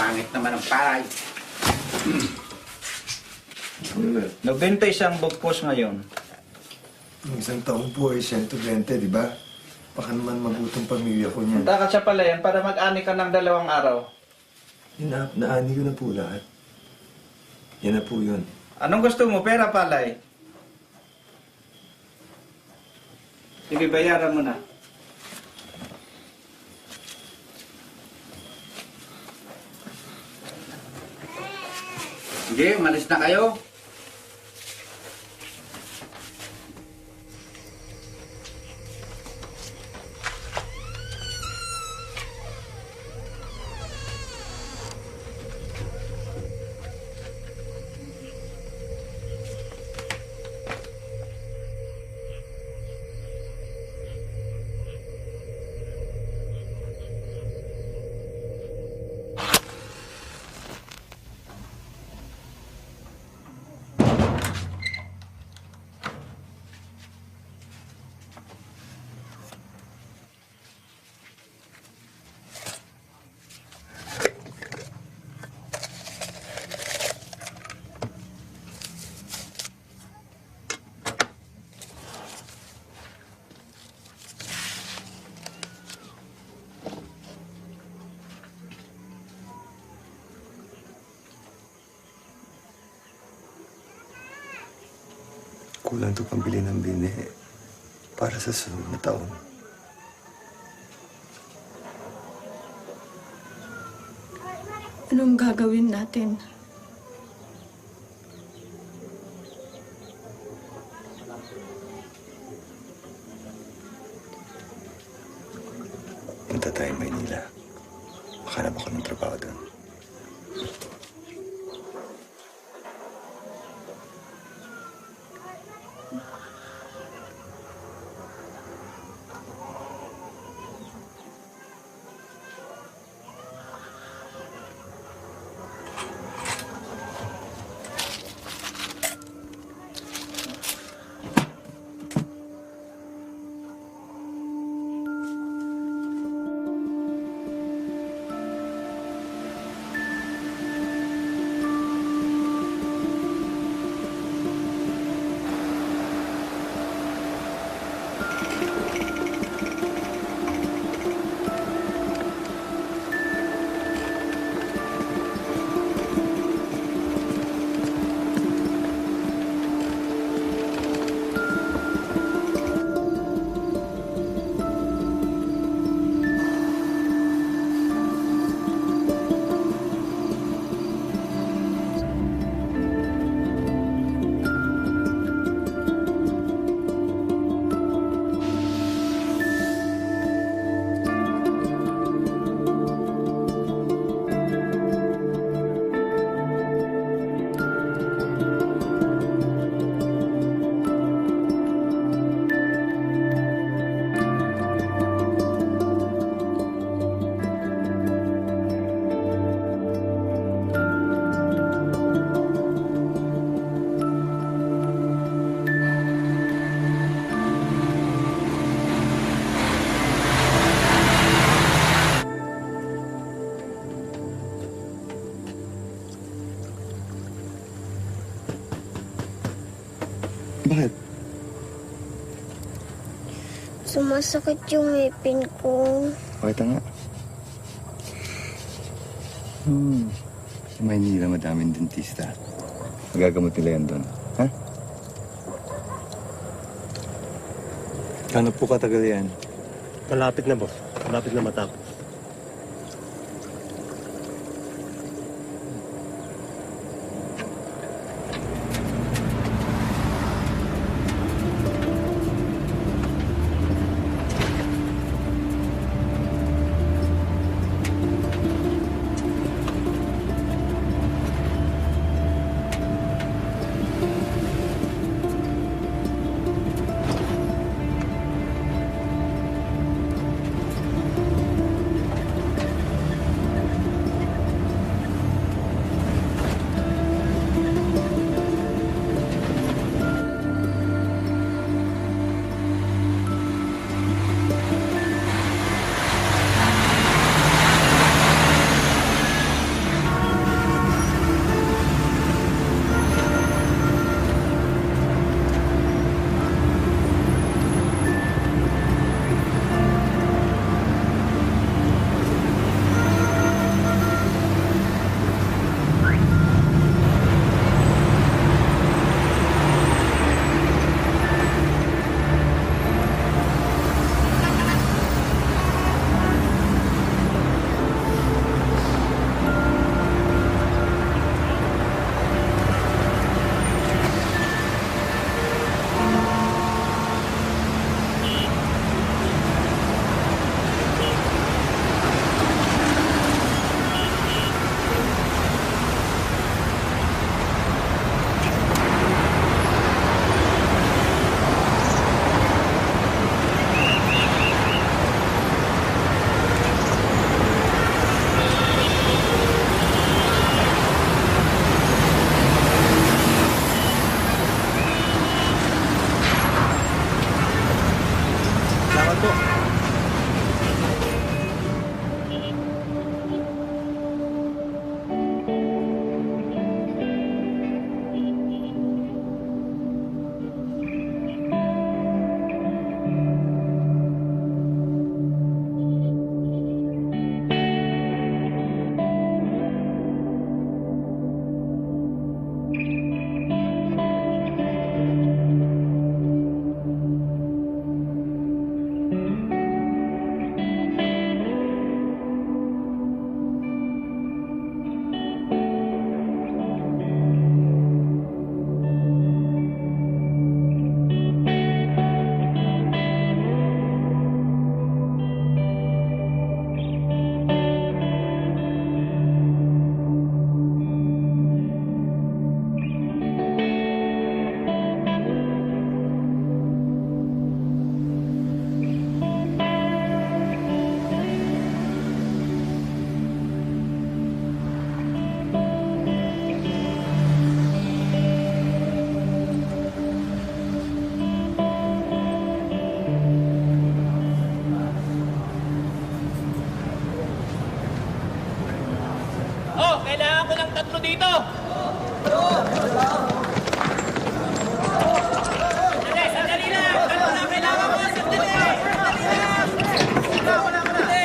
Pangit naman ang palay. 90 isang bugpos ngayon. Yung isang taon po ay 120, di ba? Baka naman magutong pamilya ko niyan. Punta ka sa palayan para mag-ani ka ng 2 araw. Naani ko na po lahat. Yan na po yun. Anong gusto mo? Pera, palay? Sige, bayaran mo na. Sige, umalis na kayo. Kulang to pambili ng bini para sa sunod na taon. Anong gagawin natin? Punta tayo Maynila. Makanap ako ng trabaho doon. Bakit? Sumasakit yung ngipin ko. Pakita nga. Sa Maynila, madaming dentista. Magagamot nila yan doon. Ha? Kano po katagal yan? Malapit na, boss. Malapit na matapos. po. Oh, kailangan ko ng 3 dito. Sandali, sandali lang. Ano na kailangan ko? Sandali. Sandali lang. Sandali.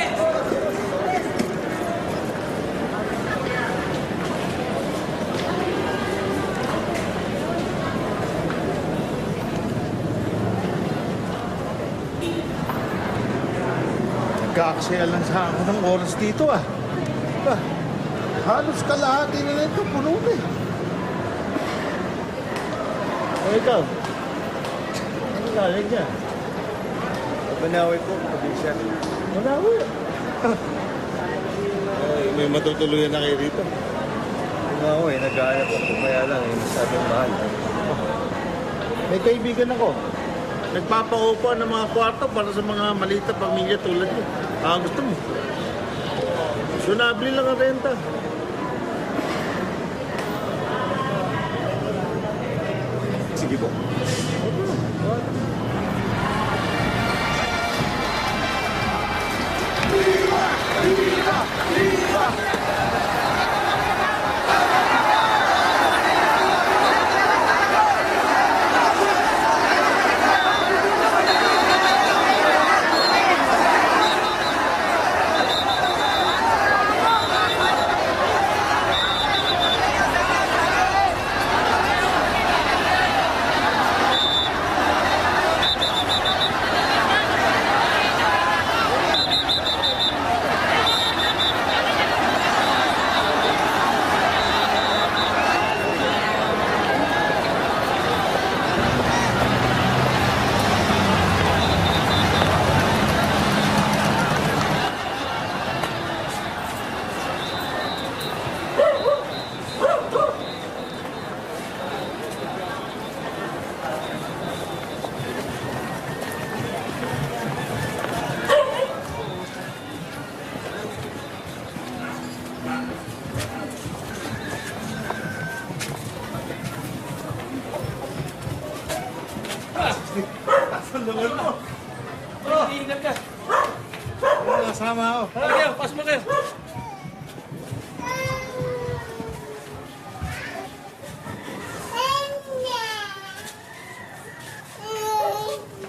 Nagkaaksaya lang sa ako ng oras dito ah. Bah, halos kalahati na nito, puno na eh. O ikaw, ano galing niya? Manawi po, kabisya. Manawi. Ay, may matutuluyan na kayo dito. Oo, nag-aanap ako kaya lang, masyadong mahal. May kaibigan ako. Nagpapaupa ng mga kwarto para sa mga maliit na pamilya tulad niyo. Gusto mo? So, nabili lang ang renta. Sige po. Ingat ka. Kasama ako. Tara kayo, pas mo kayo.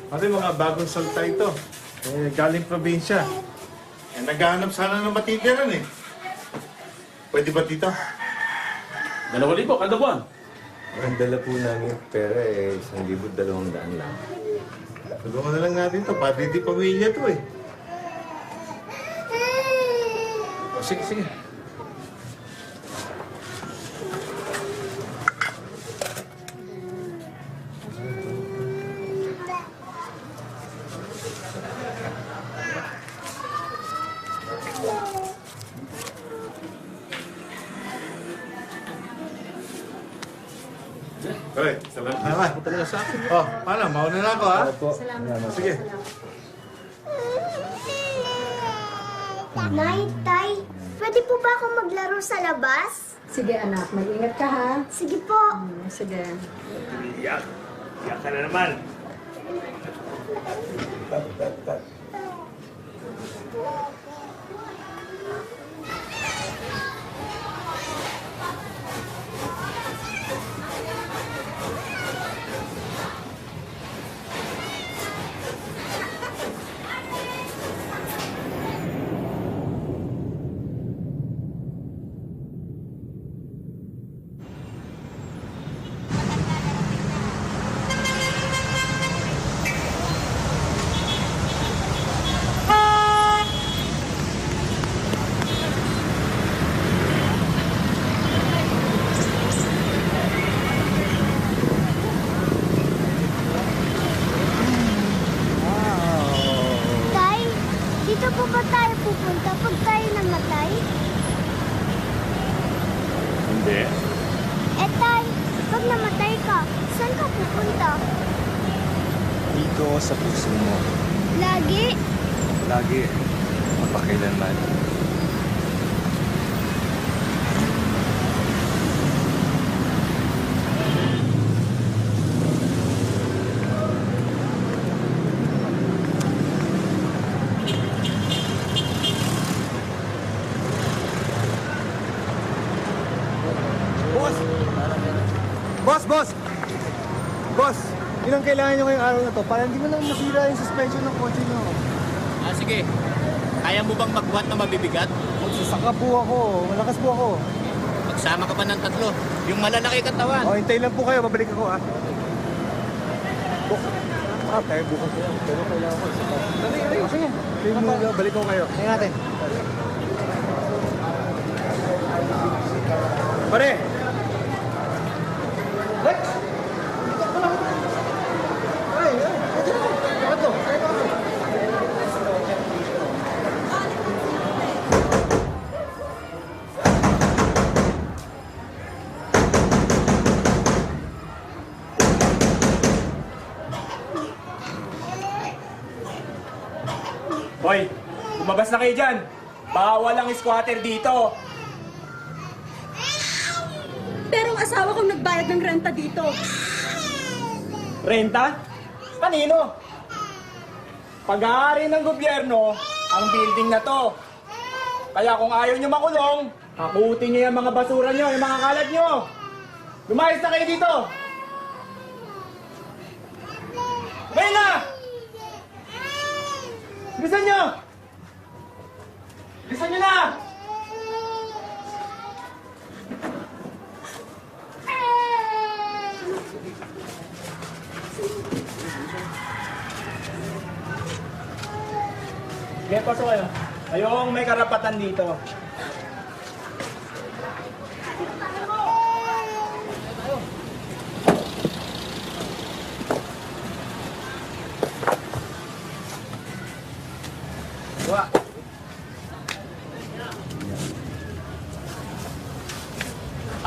Pati mga bagong salta ito. Galing probinsya. Naghahanap sana ng matitiran eh. Pwede ba dito? 2,000 kada buwan. Ang dala po namin pera 1,200 lang. Tulungan na lang natin ito. Pati di pamilya to eh. O, sige, sige. Hoy, salamat. Talaga sa akin. Oh, paano? Mauna na ako, ha? Sige. Nay, Tay, pwede po ba ako maglaro sa labas? Sige anak, mag-ingat ka ha. Sige po. Sige. Iyak ka na naman. pupunta pag tayo namatay? Hindi. Eh, tay, pag namatay ka, saan ka pupunta? Dito sa puso mo. Lagi? Lagi. Mapakailanman. Boss! Boss! Yun ang kailangan nyo ngayong araw na to para hindi mo lang masira yung suspension ng kotse nyo. Ah, sige. Kaya mo bang magbuhat na mabibigat? Magsasaka po ako. Malakas po ako. Magsama ka pa ng tatlo. Yung malalaki katawan. O, hintay lang po kayo. Babalik ako, ah. Tayo bukas ko yan. Pero kailangan ko. Dali. Sige. Kayo muna. Balik ko kayo. Tingnan natin. Pare! Lex! Hoy, lumabas na kayo dyan. Bawal ang squatter dito. Pero ang asawa kong nagbayad ng renta dito. Renta? Kanino? Pag-aari ng gobyerno ang building na to. Kaya kung ayaw nyo makulong, hakutin nyo yung mga basura nyo, yung mga kalat nyo. Lumayas na kayo dito. Ngayon na! Bilisan nyo! Bilisan nyo na! Sige, pasok kayo. Kayong may karapatan dito. Dua.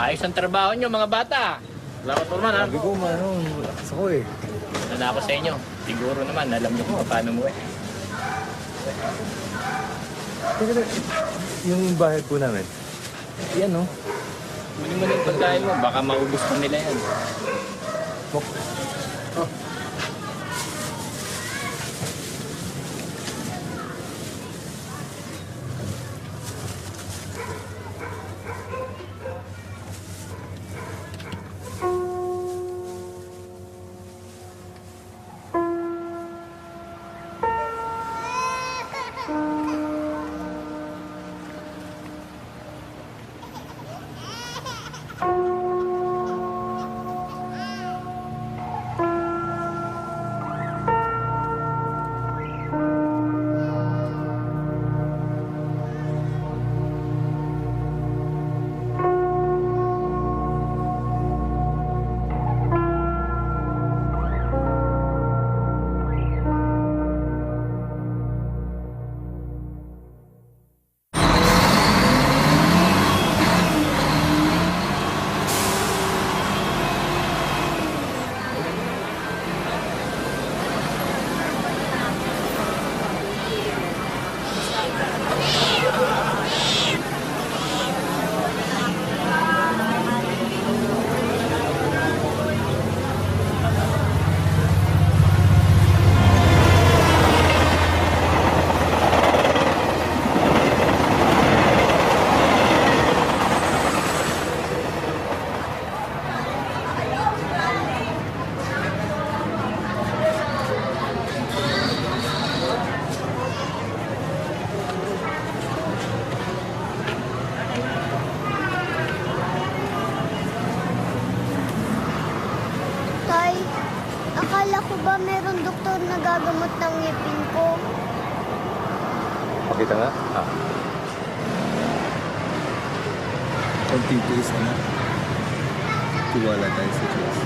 Ayos ang trabaho nyo, mga bata. Salamat po naman, ha? Sabi ko, malakas ako eh. Ano na ako sa inyo? Siguro naman, alam nyo kung paano mo eh. Teka, yung bahay po namin. Yan, no? Muli-muli yung pagkain mo, baka maubos pa nila yan. Tay, akala ko ba meron doktor na gagamot ng ngipin ko? Pakita nga. Konting tiis, anak. Tiwala tayo sa Diyos.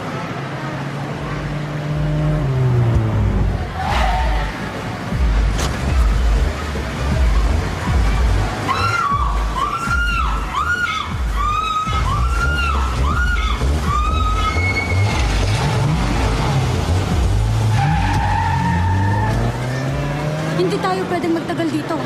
Hindi tayo pwedeng magtagal dito.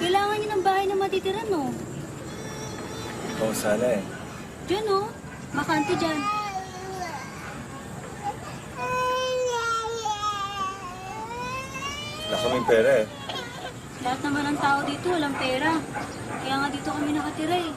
Kailangan niyo ng bahay na matitira, no? Oo, sana eh. Diyan, no? Bakante dyan. Wala kaming pera eh. Lahat naman ng tao dito, walang pera. Kaya nga dito kami nakatira eh.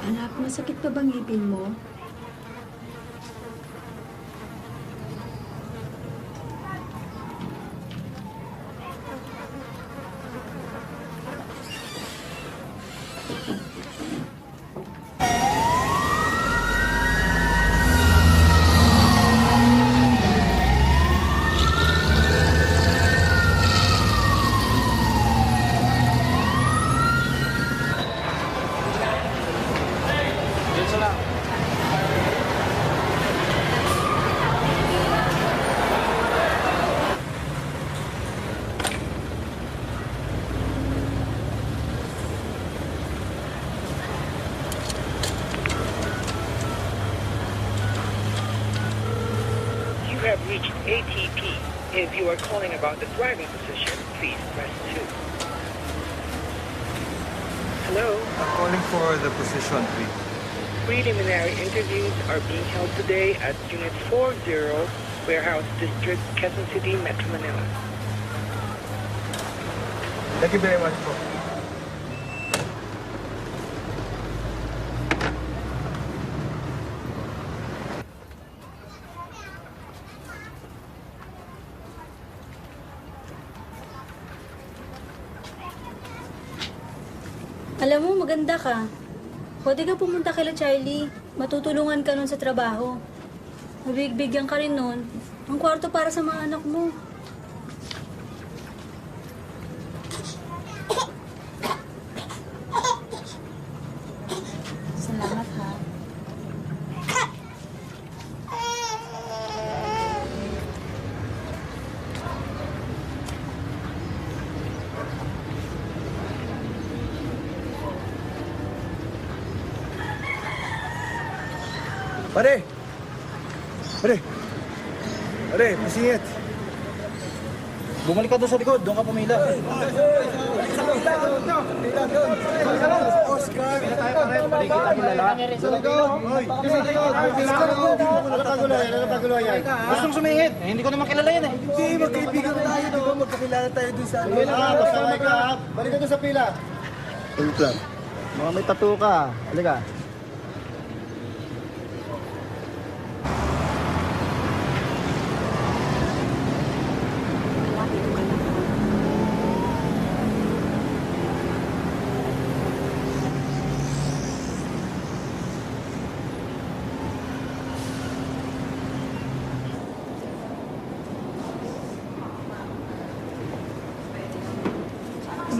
Anak, masakit pa bang ngipin mo? You have reached ATP. If you are calling about the driving position, please press 2. Hello? I'm calling for the position, please. Preliminary interviews are being held today at Unit 40, Warehouse District, Quezon City, Metro Manila. Thank you very much po. Alam mo, maganda ka. Pwede ka pumunta kila Charlie. Matutulungan ka nun sa trabaho. Mabigbigyan ka rin nun. Ang kwarto para sa mga anak mo. Salamat ha. Pare! Pare! Pare, masingit! Bumalik ka doon sa likod, doon ka pumila. Oscar! Sa likod! Hoy! Nakagulayan. Gustong sumingit. Eh, hindi ko naman kilala yan eh. Hindi, magkaibigan tayo, di ba? Magkakilala tayo dun sa ano. Kasama ka. Balik ka dun sa pila. Tulog lang. Mga may tattoo ka. Halika.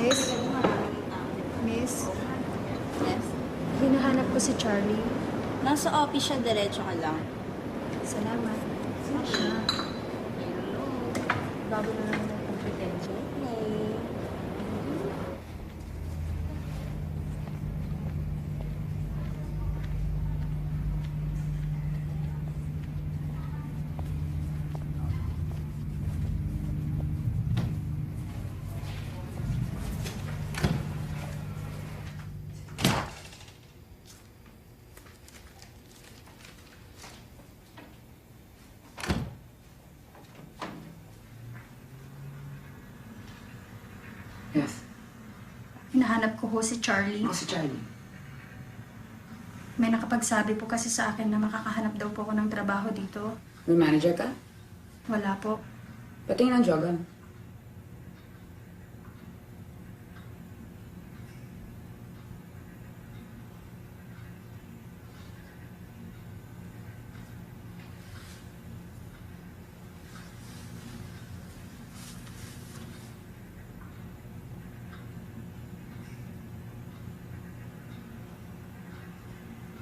Miss? Miss? Yes? Hinahanap ko si Charlie. Nasa office siya, diretso ka lang. Salamat. na siya. Bago na naman ang kompetensya. Yes. Hinahanap ko ho si Charlie. Ako si Charlie. May nakapagsabi po kasi sa akin na makakahanap daw po ako ng trabaho dito. May manager ka? Wala po. Patingin ang jogan.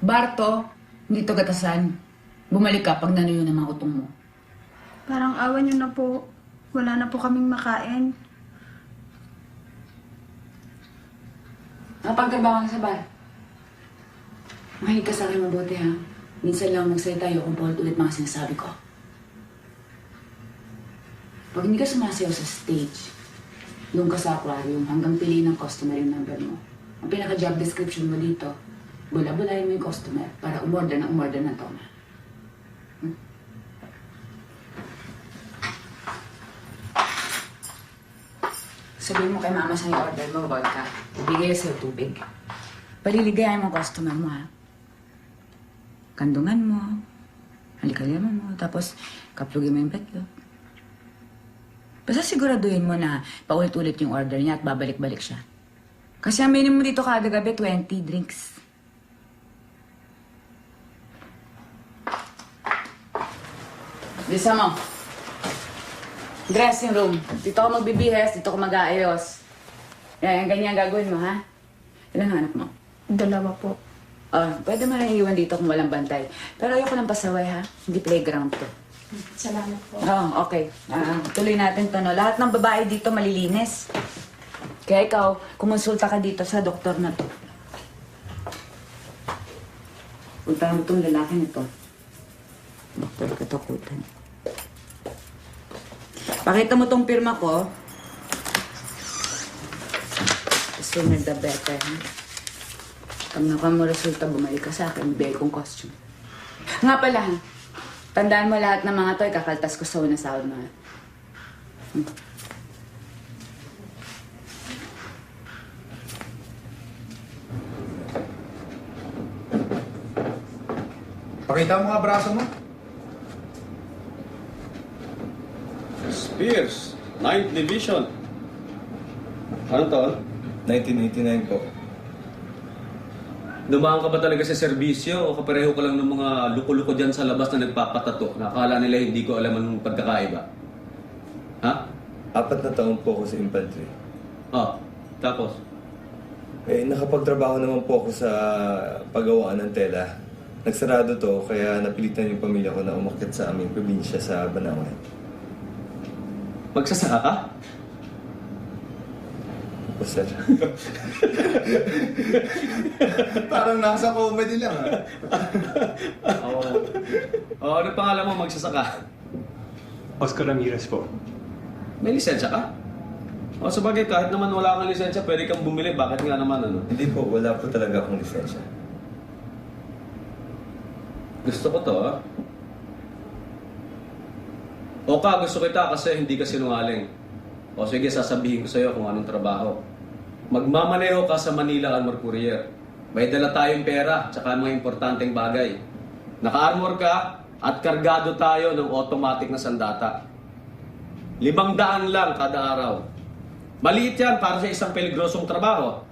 Barto, hindi to gatasan. Bumalik ka pag nanuyo ng mga utong mo. Parang awan niyo na po. Wala na po kaming makain. Napagtrabaho ka sa bar. Makinig ka sa akin mabuti ha. Minsan lang magsalita tayo kung ulit mga sinasabi ko. Pag hindi ka sumasayaw sa stage, doon ka sa aquarium hanggang piliin ng customer yung number mo. Ang pinaka-job description mo dito, bula-bulayin mo yung customer para umorder ng toma. Sabihin mo kay mama sa yung order mo, vodka. Ibigay sa'yo tubig. Paliligayan mo customer mo, ha? Kandungan mo. Halikayaman mo. Tapos, kaplugin mo yung petlo. Basta siguraduhin mo na paulit-ulit yung order niya at babalik-balik siya. Kasi ang minimum dito kada gabi, 20 drinks. Bisa mo. Dressing room. Dito ako magbibihes, dito ako mag-aayos. Yan, ganyan gagawin mo, ha? Ilan ang anak mo? 2 po. Pwede mo lang iwan dito kung walang bantay. Pero ayoko ng pasaway, ha? Hindi playground to. Salamat po. Okay. Tuloy natin to, no? Lahat ng babae dito malilinis. Kaya ikaw, kumonsulta ka dito sa doktor na to. Punta mo itong lalaki nito. Doktor Katakutan. Pakita mo tong pirma ko. The sooner the better, ha? Pag nakuha mo resulta, bumalik ka sa akin, bigay kong costume. Nga pala, ha? Tandaan mo lahat ng mga to, ikakaltas ko sa unang sahod mo, ha? Pakita mo nga braso mo. Spears, 9th Division. Ano taon? 1989 po. Dumaan ka ba talaga sa serbisyo o kapareho ka lang ng mga luko-luko dyan sa labas na nagpapatato? Nakakala nila hindi ko alam anong pagkakaiba. Ha? 4 na taon po ako sa infantry. Tapos? Nakapagtrabaho naman po ako sa paggawaan ng tela. Nagsarado to, kaya napilitan yung pamilya ko na umakyat sa aming probinsya sa Banawan. Magsasaka ka? Opo, sir. Parang nasa comedy lang, ha? Ano pangalan mo magsasaka? Oscar Ramirez po. May lisensya ka? Sabagay, kahit naman wala kang lisensya, pwede kang bumili. Bakit nga naman, ano? Hindi po, wala po talaga akong lisensya. Gusto ko to, ha? Gusto kita kasi hindi ka sinungaling. Sige, sasabihin ko sa'yo kung anong trabaho. Magmamaneho ka sa Manila Armor Courier. May dala tayong pera, tsaka mga importanteng bagay. Naka-armor ka at kargado tayo ng automatic na sandata. 500 lang kada araw. Maliit yan para sa isang peligrosong trabaho.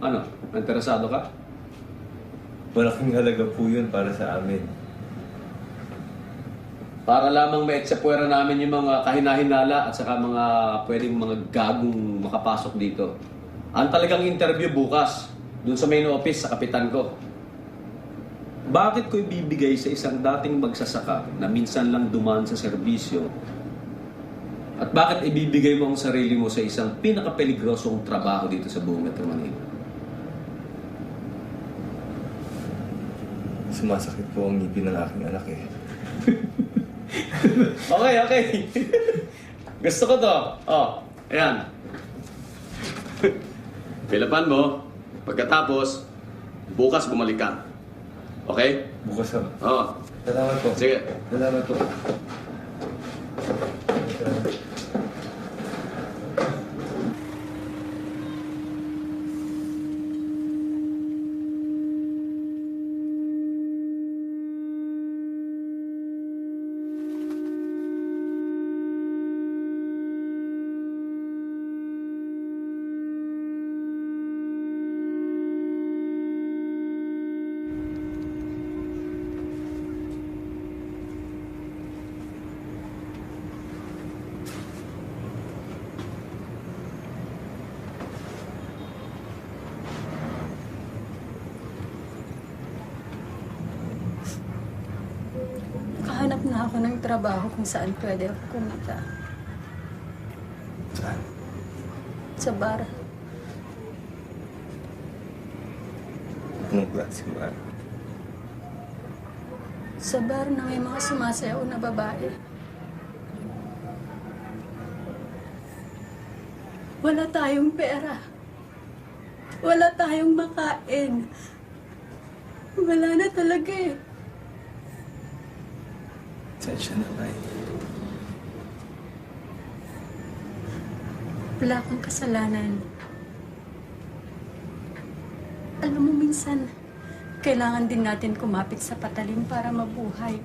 Ano? Interesado ka? Malaking halaga po yun para sa amin. Para lamang ma-eksepwera namin yung mga kahinahinala at saka mga pwedeng mga gagong makapasok dito. Ang talagang interview bukas, dun sa main office sa kapitan ko. Bakit ko ibibigay sa isang dating magsasaka na minsan lang dumaan sa serbisyo? At bakit ibibigay mo ang sarili mo sa isang pinakapeligrosong trabaho dito sa buong Metro Manila? Sumasakit po ang ngipin ng aking anak eh. Okay. Gusto ko to. Oh, ayan. Pilapan mo. Pagkatapos, bukas bumalik ka. Okay? Bukas ako. Oo. Salamat po. Sige. Salamat po. Kahanap na ako ng trabaho kung saan pwede ako kumita. Saan? Sa bar. Anong klase ba? Sa bar na may mga sumasayaw na babae. Wala tayong pera. Wala tayong makain. Wala na talaga eh. Sensya na, May. Wala kang kasalanan. Alam mo, minsan, kailangan din natin kumapit sa patalim para mabuhay.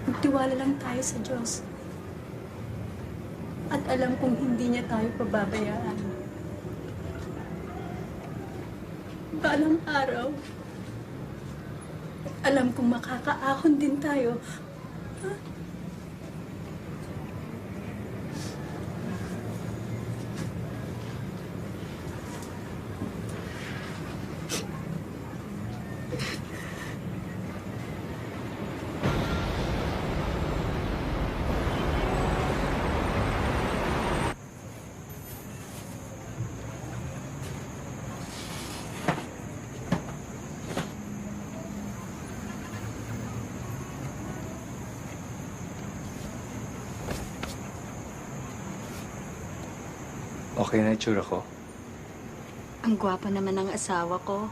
Magtiwala lang tayo sa Diyos. At alam kong hindi niya tayo pababayaan. Balang araw, alam kong makakaahon din tayo. Okay na itsura ko. Ang gwapa naman ng asawa ko.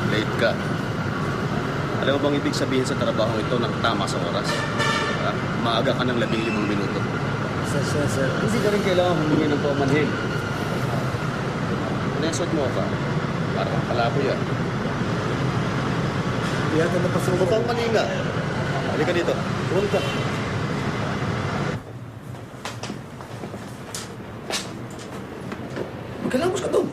Late ka. Alam mo bang ibig sabihin sa trabaho ito ng tama sa oras? Ha? Maaga ka ng 15 minuto. Sir. Hindi ka rin kailangan humingi ng paumanhin. Nesot mo ka. Para kang palaboy yan. Yata napasok Huwag kang maninga. Halika dito. Huwag ka. Magkalamos ka doon.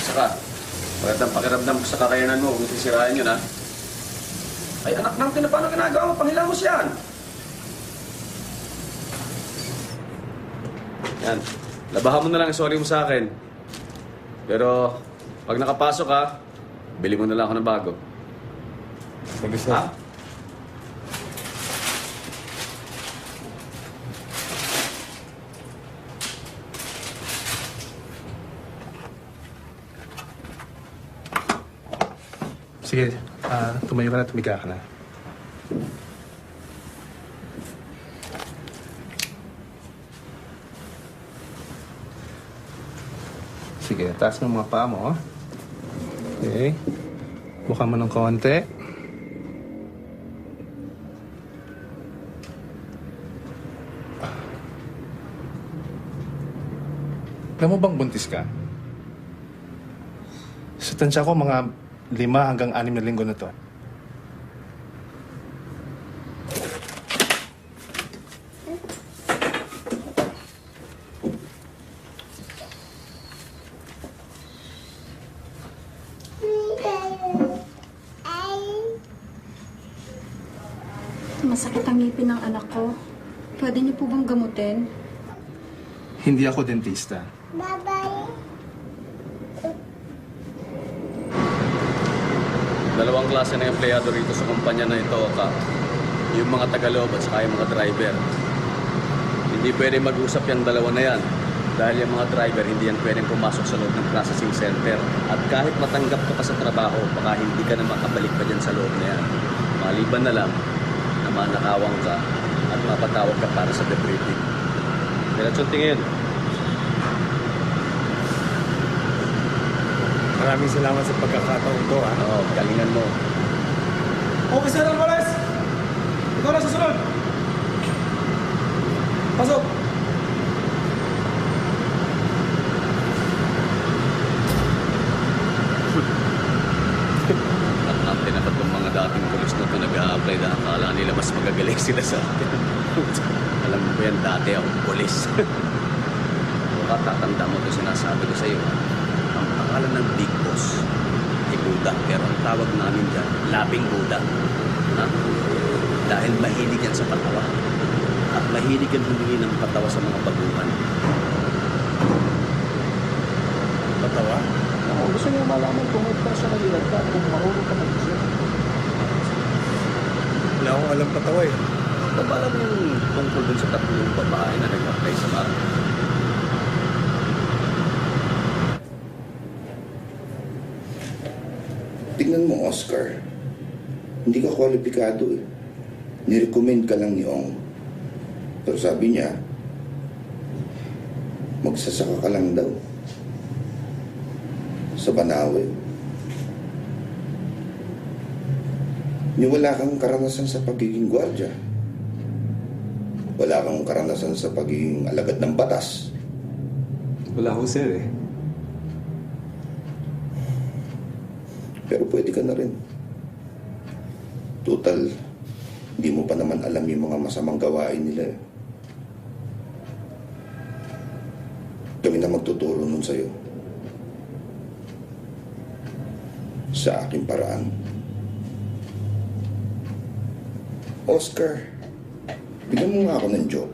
Saka, magandang pakiramdam ko sa kakayanan mo. Huwag sisirain yun, ha? Ay, anak natin na paano ginagawa mo? Panghilamos yan. Yan. Labahan mo na lang ang sorry mo sa akin. Pero, pag nakapasok ka, bili mo na lang ako ng bago. Sige, sir. Ha? Sige, tumayo ka na, tumiga ka na. Sige, taas mo mga paa mo, oh. Okay. Buka mo ng konti. Alam mo bang buntis ka? Sa tansya ko, mga 5 hanggang 6 na linggo na to. Masakit ang ngipin ng anak ko. Pwede niyo po bang gamutin? Hindi ako dentista. Bye-bye. Dalawang klase ng empleyado rito sa kumpanya na ito, Kap. Yung mga tagaloob at saka yung mga driver. Hindi pwede mag-usap yung dalawa na yan. Dahil yung mga driver, hindi yan pwedeng pumasok sa loob ng processing center. At kahit matanggap ka pa sa trabaho, baka hindi ka na makabalik pa dyan sa loob na yan. Maliban na lang na manakawang ka at mapatawag ka para sa debriefing. Diretsyon tingin. Maraming salamat sa pagkakataon to, ha? Oo, galingan mo. Officer Alvarez! Ikaw na susunod! Pasok! Ang tinapat ng mga dating pulis na ito nag-a-apply na akala nila mas magagaling sila sa akin. Alam mo ba yan, dati akong pulis. Baka tatanda mo ito sinasabi ko sa iyo. Ang pangalan ng Big Boss ay Buda, pero ang tawag namin dyan, Labing Buda. Ha? Dahil mahilig yan sa patawa. At mahilig yan humingi ng patawa sa mga baguhan. Patawa? Ako, gusto niyo malaman kung may personalidad ka, kung marunong ka mag-isip. Wala akong alam patawa, eh. Ba alam yung tungkol dun sa 3 babae na nag-apply sa bar? Tingnan mo, Oscar. Hindi ka kwalipikado eh. Nirecommend ka lang ni Ong. Pero sabi niya, magsasaka ka lang daw. Sa Banawe. Ni wala kang karanasan sa pagiging gwardya. Wala kang karanasan sa pagiging alagad ng batas. Wala ko, sir, eh. Pero pwede ka na rin. Total, hindi mo pa naman alam yung mga masamang gawain nila. Kami na magtuturo nun sa'yo. Sa aking paraan. Oscar, bigyan mo nga ako ng job.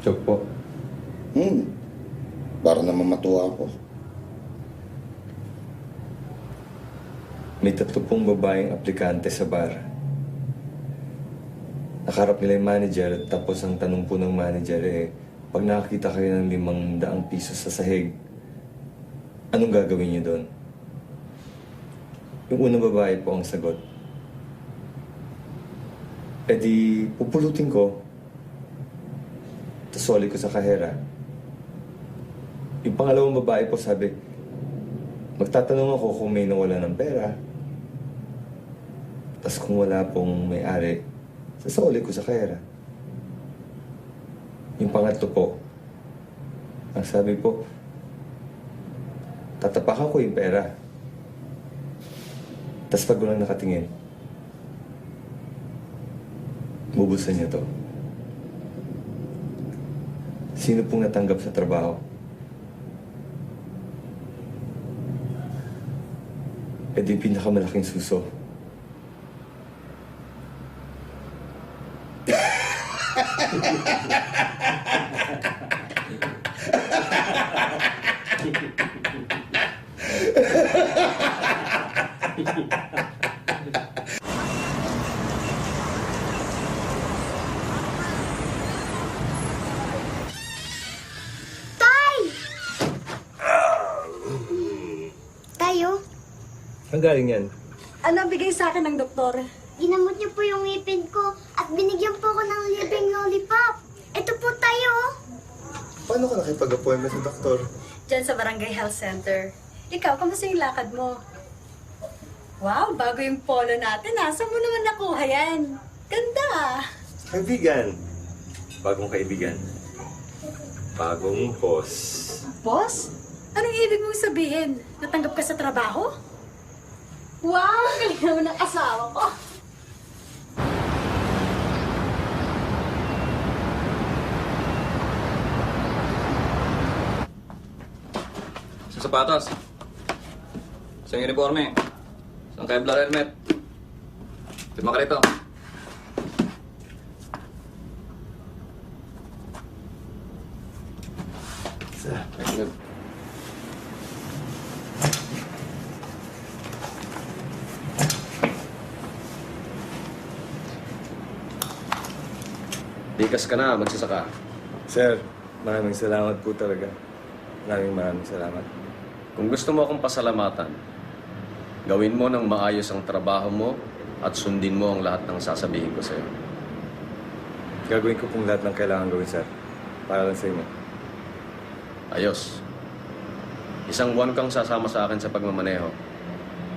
Job po. Para naman matuwa ako. May 3 babaeng aplikante sa bar. Nakaharap nila yung manager, tapos ang tanong po ng manager pag nakakita kayo ng 500 piso sa sahig, anong gagawin niyo doon? Yung unang babae po ang sagot. Di pupulutin ko, tapos soli ko sa kahera. Yung pangalawang babae po sabi, magtatanong ako kung may nawala ng pera. Tapos kung wala pong may-ari, sasoli ko sa kahera. Yung pangatlo po, ang sabi po, tatapakan ko yung pera. Tapos pag walang nakatingin, bubusan niya to. Sino pong natanggap sa trabaho? Di pinakamalaking suso. Tayo? Ang galing yan? Ano bigay sa akin ng doktor? Ginamot niyo po yung ngipin ko at binigyan po ko ng libreng lollipop. Ito po tayo. Paano ka nakipag-appointment sa doktor? Diyan sa Barangay Health Center. Ikaw, kamusta yung lakad mo? Wow, bago yung polo natin ha. Saan mo naman nakuha yan? Ganda. Kaibigan. Bagong kaibigan. Bagong boss. Boss? Anong ibig mong sabihin? Natanggap ka sa trabaho? Wow! Galing naman ng asawa ko. Sa sapatos. Sa uniforme. Sa Kevlar helmet. Firma ka rito. Excellent. Likas ka na, magsasaka. Sir, maraming salamat po talaga. Maraming salamat. Kung gusto mo akong pasalamatan, gawin mo ng maayos ang trabaho mo at sundin mo ang lahat ng sasabihin ko sa'yo. Gagawin ko pong lahat ng kailangan gawin, sir. Para lang sa inyo. Ayos. Isang buwan kang sasama sa akin sa pagmamaneho.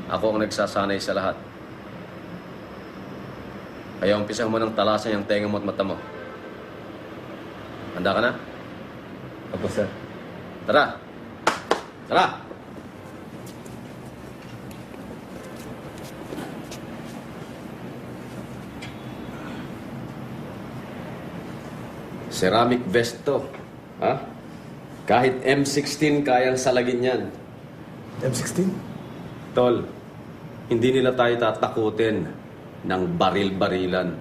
Ako ang nagsasanay sa lahat. Kaya umpisa mo ng talasan yung tenga mo at mata mo. Handa ka na? Opo, sir. Tara! Tara! Ceramic vest to. Ha? Kahit M16 kayang salagin yan. M16? Tol, hindi nila tayo tatakutin ng baril-barilan.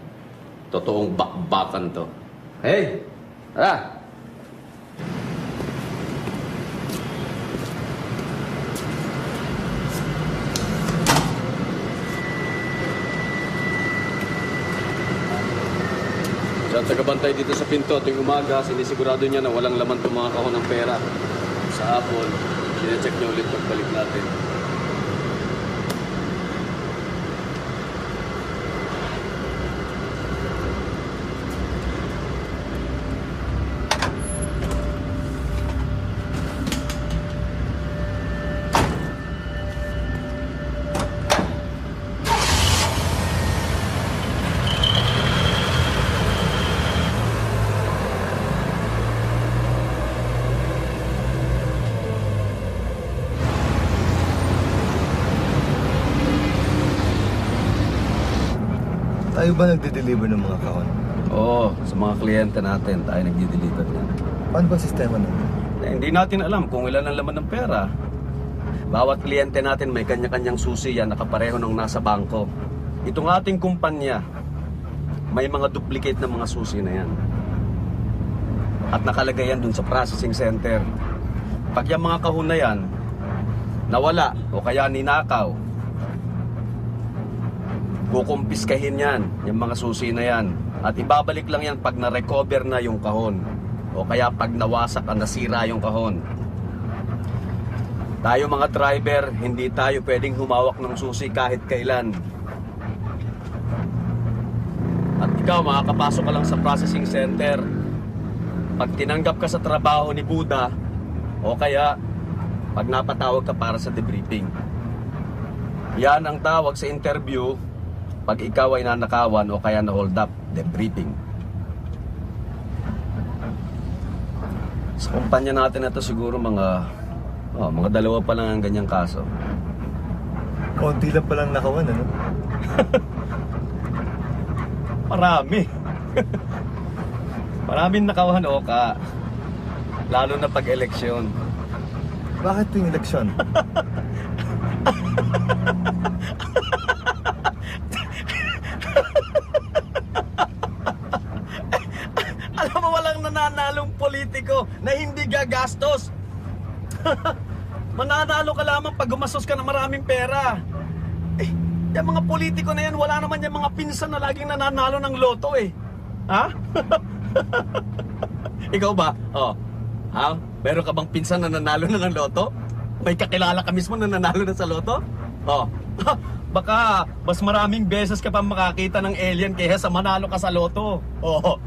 Totoong bakbakan to. Hey! Tara! Sa tagabantay dito sa pinto tuwing umaga, sinisigurado niya na walang laman itong mga kahon ng pera. Sa hapon, sinecheck niya ulit pagbalik natin. Tayo ba nagde-deliver ng mga kahon? Oo, sa mga kliyente natin, tayo nagdi-deliver niya. Paano ba sistema nun? Hindi natin alam kung ilan ang laman ng pera. Bawat kliyente natin may kanya-kanyang susi yan, nakapareho ng nasa bangko. Itong ating kumpanya, may mga duplicate ng mga susi na yan. At nakalagay yan dun sa processing center. Pag yung mga kahon na yan, nawala o kaya ninakaw, kukumpiskahin yan, yung mga susi na yan. At ibabalik lang yan pag na-recover na yung kahon. O kaya pag nawasak at nasira yung kahon. Tayo mga driver, hindi tayo pwedeng humawak ng susi kahit kailan. At ikaw, makakapasok ka lang sa processing center. Pag tinanggap ka sa trabaho ni Buda, o kaya pag napatawag ka para sa debriefing. Yan ang tawag sa interview pag ikaw ay nanakawan o kaya na-hold up, debriefing. Sa kumpanya natin na ito siguro mga 2 pa lang ang ganyang kaso. Konti lang palang nakawan, ano? Marami. Maraming nakawan o ka. Lalo na pag-eleksyon. Bakit tuwing eleksyon? Alam mo, walang nananalong politiko na hindi gagastos. Mananalo ka lamang pag gumastos ka ng maraming pera. Yung mga politiko na yan, wala naman yung mga pinsan na laging nananalo ng loto eh. Ha? Ikaw ba? Ha? Meron ka bang pinsan na nanalo na ng loto? May kakilala ka mismo na nanalo na sa loto? Baka mas maraming beses ka pa makakita ng alien kaya sa manalo ka sa loto.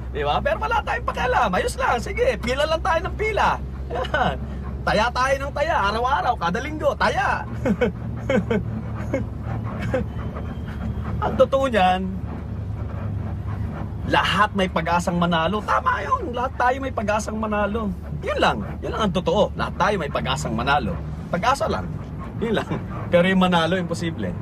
Di ba? Pero wala tayong pakialam. Ayos lang. Sige, pila lang tayo ng pila. Yan. Taya tayo ng taya. Araw-araw, kada linggo, taya. Ang totoo niyan, Lahat may pag-asang manalo. Tama yun. Lahat tayo may pag-asang manalo. Yun lang. Yun lang ang totoo. Lahat tayo may pag-asang manalo. Pag-asa lang. Yun lang. Pero yung manalo, imposible.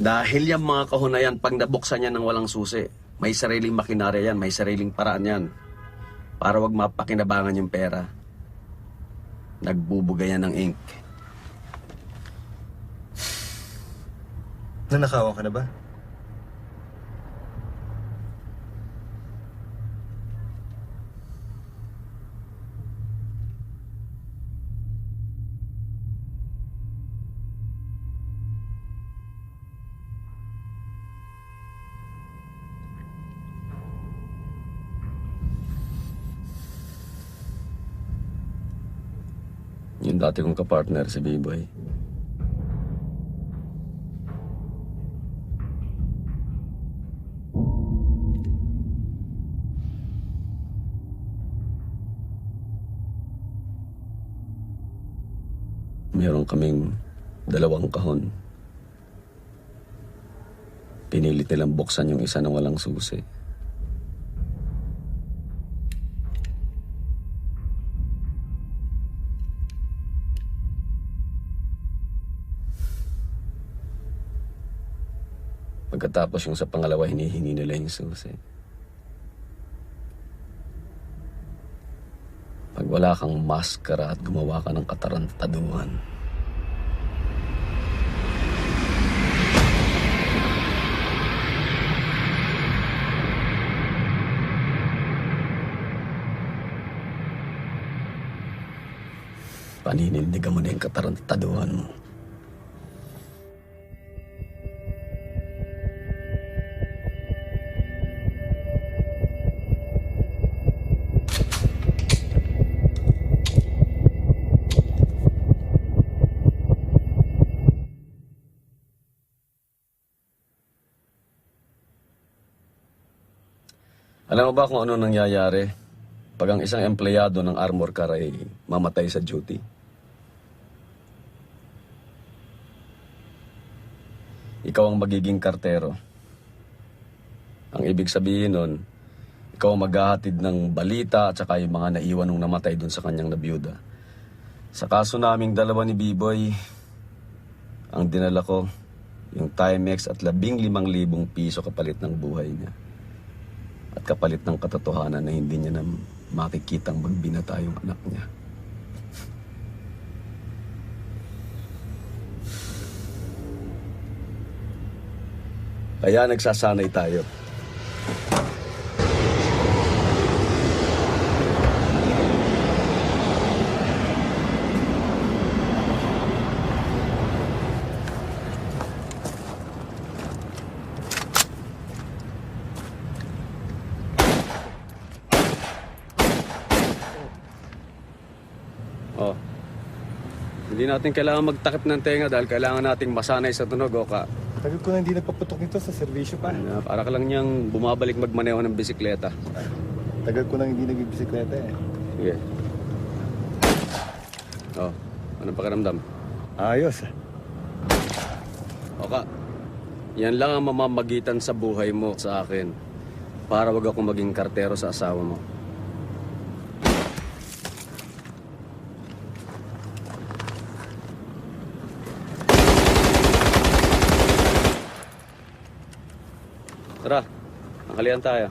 Dahil yung mga kahon na yan, pag nabuksan yan ng walang susi, may sariling makinarya yan, may sariling paraan yan. Para wag mapakinabangan yung pera. Nagbubuga yan ng ink. Nanakawan ka na ba? Yung dati kong kapartner, si B-Boy. Meron kaming 2 kahon. Pinilit nilang buksan yung isa na walang susi. Pagkatapos yung sa pangalawa, hinihingi nila yung susi. Pag wala kang maskara at gumawa ka ng katarantaduhan, paninindigan mo na yung katarantaduhan mo. Alam mo ba kung ano nangyayari pag ang isang empleyado ng armor car ay mamatay sa duty? Ikaw ang magiging kartero. Ang ibig sabihin nun, ikaw ang maghahatid ng balita at saka yung mga naiwan nung namatay dun sa kanyang nabiyuda. Sa kaso naming dalawa ni B-Boy, ang dinala ko, yung Timex at 15,000 piso kapalit ng buhay niya. At kapalit ng katotohanan na hindi niya na makikitang magbinata yung anak niya. Kaya nagsasanay tayo. Oh. Hindi natin kailangan magtakip ng tenga dahil kailangan nating masanay sa tunog, Oka. Tagal ko na hindi nagpaputok nito sa serbisyo pa. Para ka lang niyang bumabalik magmaneho ng bisikleta. Tagal ko na hindi nagbibisikleta eh. Sige. Oh, anong pakiramdam? Ayos. Oka, yan lang ang mamamagitan sa buhay mo sa akin para wag akong maging kartero sa asawa mo. Tara, nakalian tayo.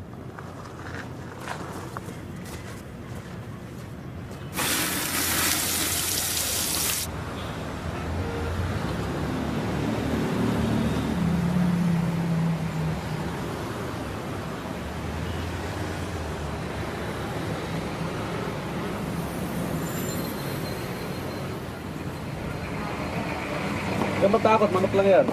Huwag matakot, manok lang yan.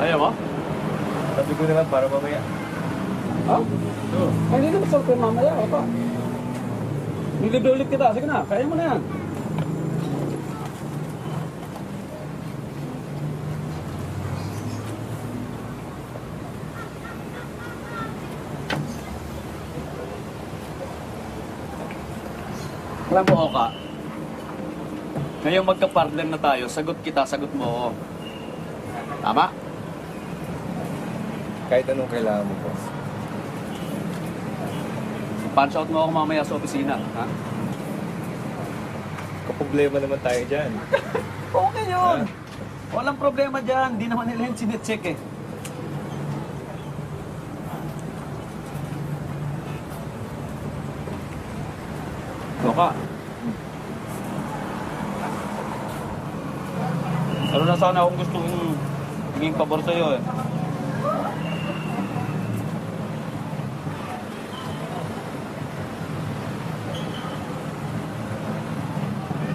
Ayaw mo? Sabi ko na lang para mamaya. Ha? Oo. Ay, hindi naman sa mamaya. Opa. Nilibre ulit kita. Sige na, kaya mo na yan. Alam mo, Oka, ngayong magka-partner na tayo, sagot kita, sagot mo ako. Tama? Kahit anong kailangan mo, boss. Punch out mo ako mamaya sa opisina, ha? Kaproblema naman tayo dyan. Okay yun! Walang problema dyan. Di naman nila yung sinecheck eh. Oka. Ano na sana akong gusto kong maging pabor sa'yo eh.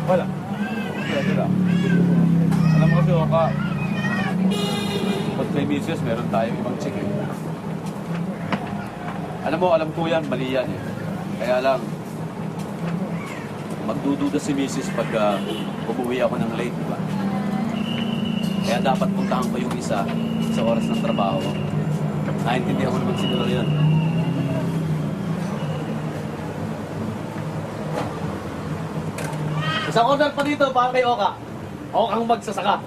Wala. Wala. Alam mo kasi, Oka, pag may business, meron tayong ibang check eh. Alam mo, alam ko yan, mali yan eh. Kaya lang, magdududa si Mrs. pag umuwi ako ng late, di ba? Kaya dapat puntahan ko yung isa sa oras ng trabaho. Naintindihan ko naman siguro yan. Isang order pa dito para kay Oka. Ako ang magsasaka.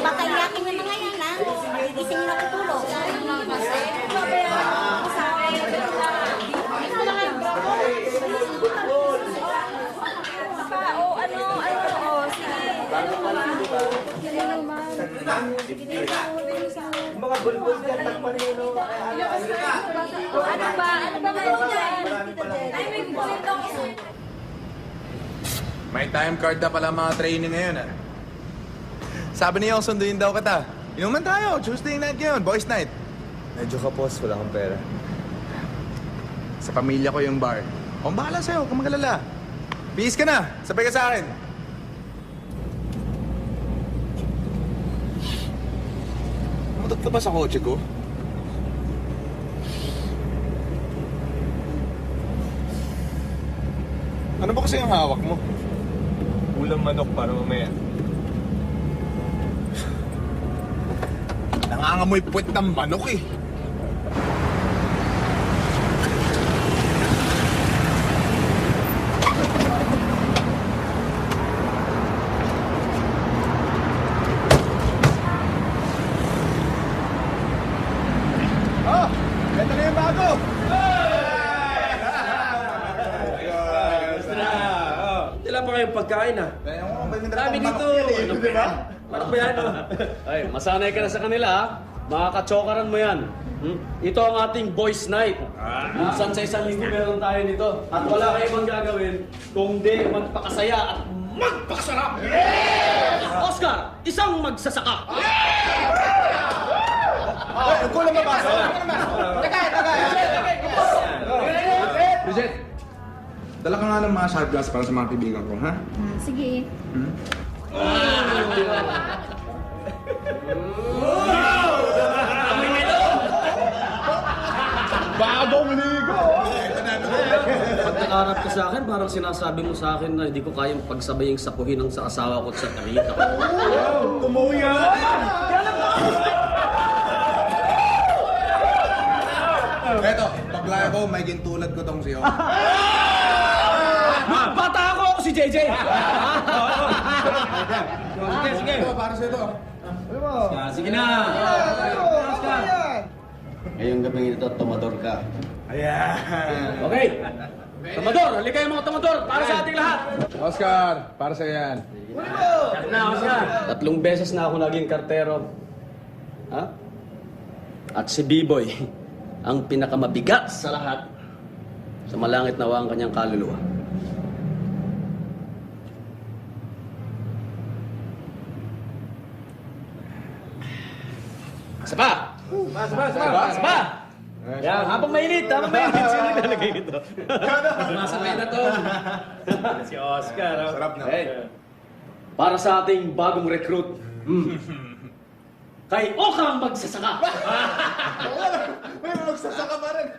Pakayakin mo na ngayon, ha? Gising na tutulog. Mga bulbul yan, takpan nyo, no? Ano ba ngayon dyan? May time card na pala mga training ngayon, ah. Sabi niya, sunduin daw kita. Inuman tayo, Tuesday night ngayon, boys night. Medyo kapos, wala kang pera. Sa pamilya ko yung bar. Kung bahala sa'yo, kung magalala. Bihis ka na, sabay ka sa akin. Matot ka ba sa kotse ko? Ano ba kasi ang hawak mo? Ulam manok para mamaya. Nangangamoy puwet ng manok eh. Oh! Ito na yung bago! Wala pa kayong pagkain ah. Dami dito. Ano ba? Ano ba yan? Ay, masanay ka na sa kanila ha. Makakatsokaran mo yan. Ito ang ating boys night. Minsan sa isang linggo meron tayo nito. At wala kayo ibang gagawin kung di magpakasaya at magpakasarap. Oscar, isang magsasaka. Ay, kulang ba ba? Tagay! Bridget, dala ka nga ng mga shot glass para sa mga kaibigan ko, ha? Sige. Bagong ligo! Pag nakarap ka sa akin, parang sinasabi mo sa akin na hindi ko kayang pagsabaying sapuhin ang sa asawa ko at sa tarita ko. Tumuwi yan! Eto, paglaya ko, may gintulad ko tong siyo. Bata ako si JJ! Sige. Ito, para sa ito. Sige na! Ngayong gabi ito, tumador ka. Ayan. Okay! Tomador! Halika yung mga tomador para sa ating lahat! Oscar, para sa yan. Na, Oscar! 3 beses na ako naging kartero. Ha? At si B-Boy, ang pinakamabigat sa lahat, sa malangit nawa ang kanyang kaluluwa. Sapa! Sapa! Yan, habang mainit. Sino naglalagay ito? Masakay na to. Si Oscar. Sarap na. Hey, para sa ating bagong recruit. Kay Okang magsasaka. May magsasaka pa rin.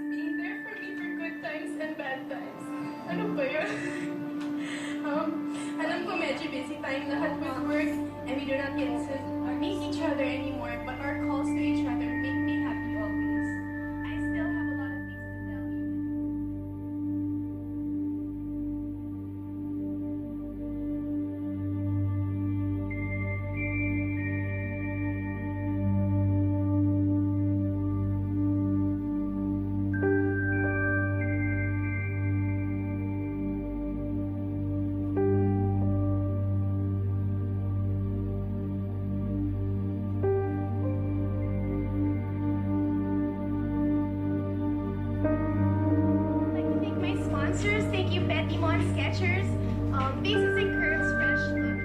Being there for me for good times and bad times. Ano ba yun? Alam ko medyo busy tayong lahat with work and we do not get to meet each other anymore, but our calls to each other make me happy always. I still have a lot of things to tell you. I'd like to thank my sponsors. Thank you, Betty Mon Skechers, Bases and Curves Fresh Look.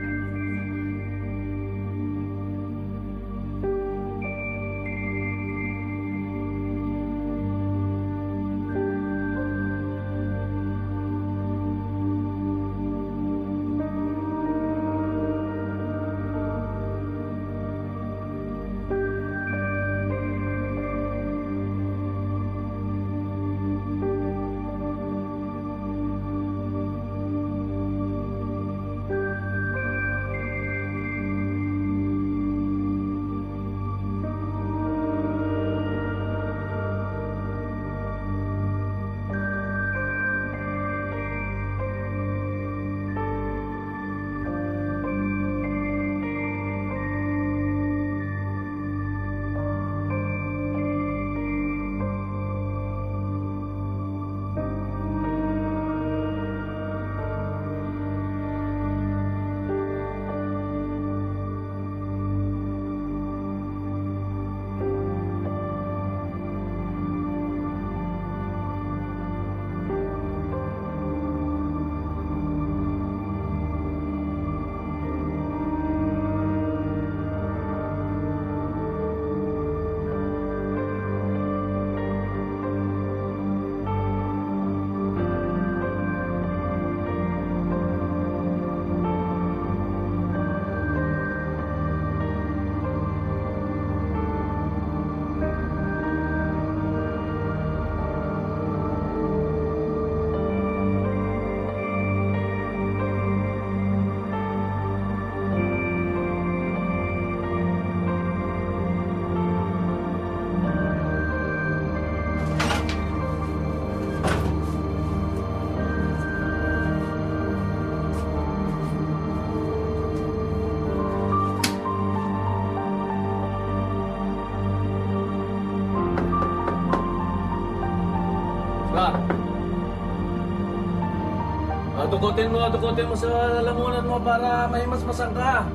Dukutin mo sa lalamunan mo para mahimasmasan ka.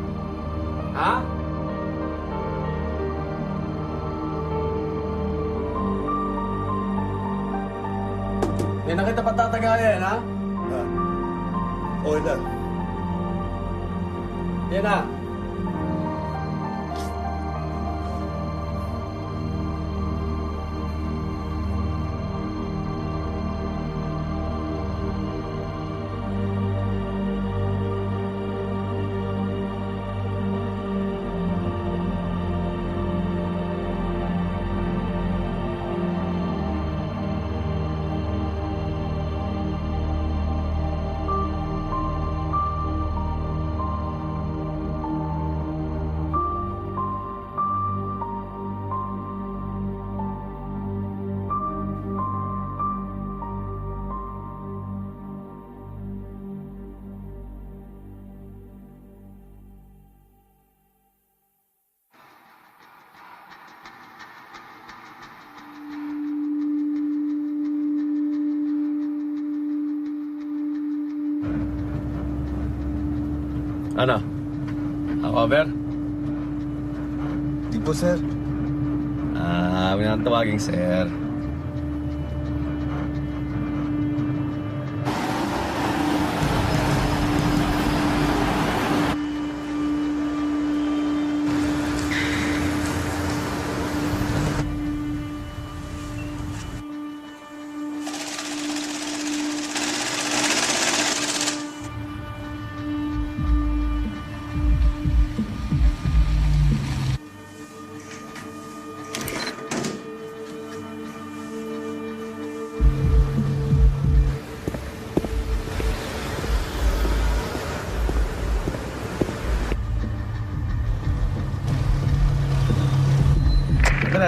Ha? Hindi na kita patatagayan, ha? Okay na. Yan na. Ano? Over? Di po, sir. May nang tawaging sir.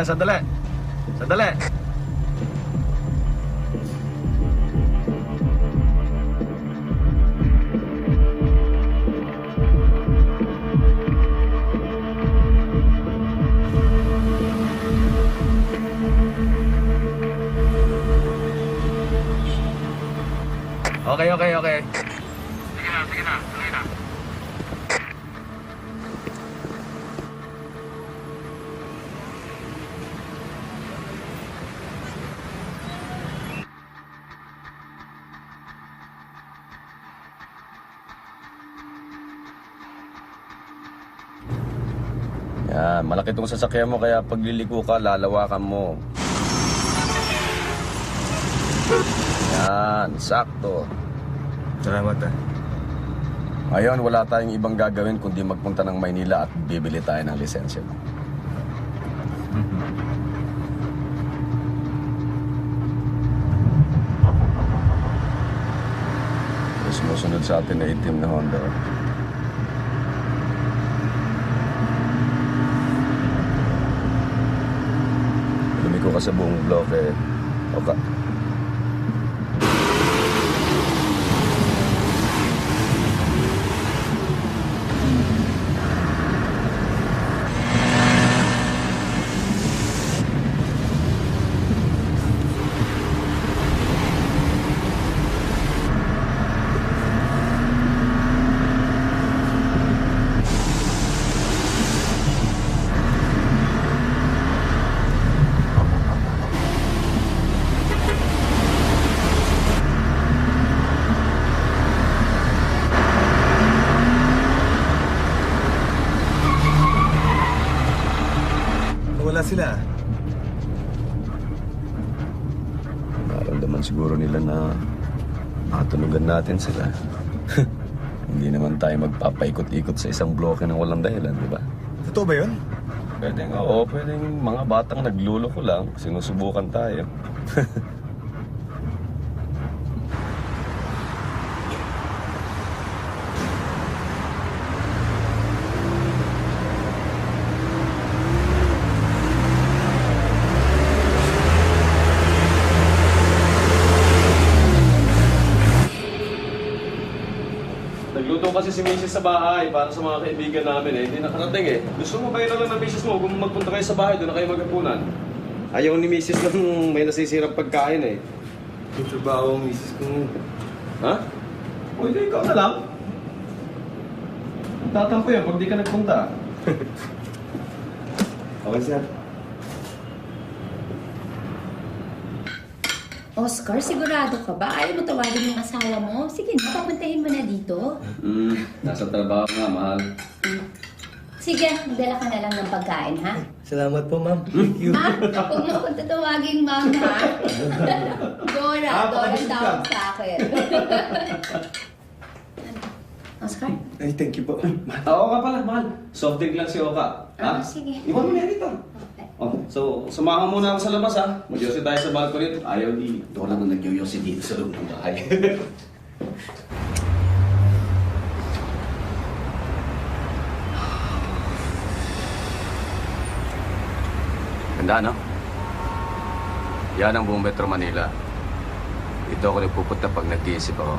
Sandali. Okay. Sige na. Yan, malaki tong sasakyan mo kaya pag liliko ka, lalawakan mo. Yan, sakto. Salamat ah. Ngayon, wala tayong ibang gagawin kundi magpunta ng Maynila at bibili tayo ng lisensya. Sumusunod sa atin na itim na Honda. Lumiko ka sa buong block eh. Okay. Wala sila. Naramdaman siguro nila na nakatunugan natin sila. Hindi naman tayo magpapaikot-ikot sa isang bloke ng walang dahilan, di ba? Totoo ba yun? Pwedeng oo, pwedeng mga batang nagluloko lang, sinusubukan tayo. Nagluto kasi si Mrs. sa bahay para sa mga kaibigan namin eh. Hindi nakarating eh. Gusto mo bayaran lang ng Mrs. mo kung magpunta kayo sa bahay, doon na kayo maghapunan. Ayaw ni Mrs. lang may nasisirang pagkain eh. Yung trabaho ang misis ko. Ha? O hindi, ikaw na lang. Tatampo yan pag di ka nagpunta. Okay, sir. Oscar, sigurado ka ba? Ayaw mo tawagin yung asawa mo? Sige na, papuntahin mo na dito. Nasa trabaho nga, mahal. Sige, magdala ka na lang ng pagkain, ha? Salamat po, ma'am. Thank you. Ha? Huwag mo akong tatawagin, ma'am, ha? Dora ang tawag sa akin. Oscar? Ay, thank you po. Oo nga pala, mahal. Soft drink lang si Oka. Ha? Sige. Iwan mo na dito. Oh, so, samahan muna ako sa labas ha. Mag-yosi tayo sa balcony. Ayaw ni Dora na nag-yosi dito sa loob ng bahay. Ganda, no? Yan ang buong Metro Manila. Ito ako nagpupunta pag nag-iisip ako.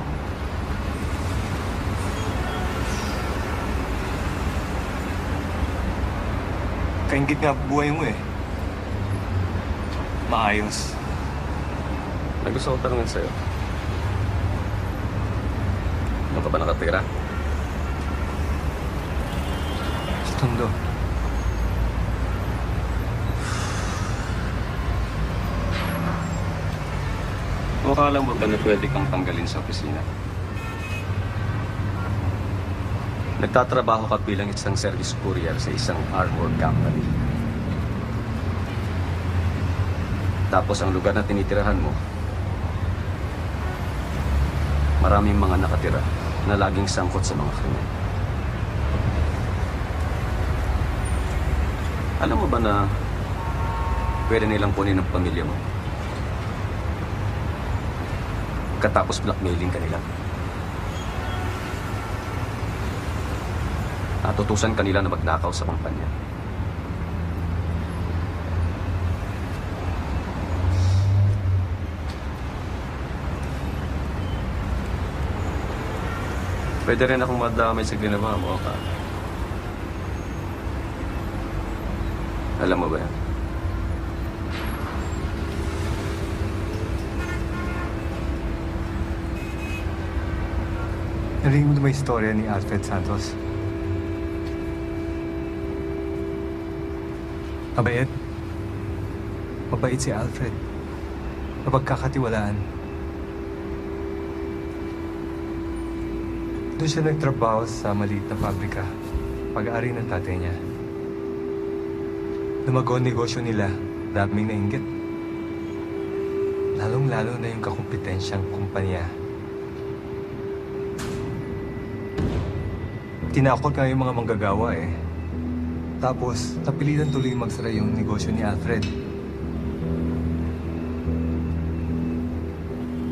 Kaingit nga buhay mo eh. Maayos. May gusto ko tanungin sa'yo. Ano ka ba nakatira? Tondo. Akala mo ba na pwede kang tanggalin sa opisina? Nagtatrabaho ka bilang isang service courier sa isang armored company. Tapos ang lugar na tinitirahan mo, maraming mga nakatira na laging sangkot sa mga krimen. Alam mo ba na pwede nilang kunin ang pamilya mo? Katapos blackmailing ka nila. At utusan kanila na magnakaw sa kumpanya. Pwede rin akong madamay sa ginawa mo, ka. Alam mo ba yan? Narinig mo na ba yung istorya ni Alfred Santos? Mabait. Mabait si Alfred. Mapagkakatiwalaan. Doon siya nagtrabaho sa maliit na pabrika. Pag-aari ng tatay niya. Lumago ang negosyo nila. Daming nainggit. Lalong-lalo na yung kakumpetensyang kumpanya. Tinakot nga yung mga manggagawa eh. Tapos, napilitan tuloy magsara yung negosyo ni Alfred.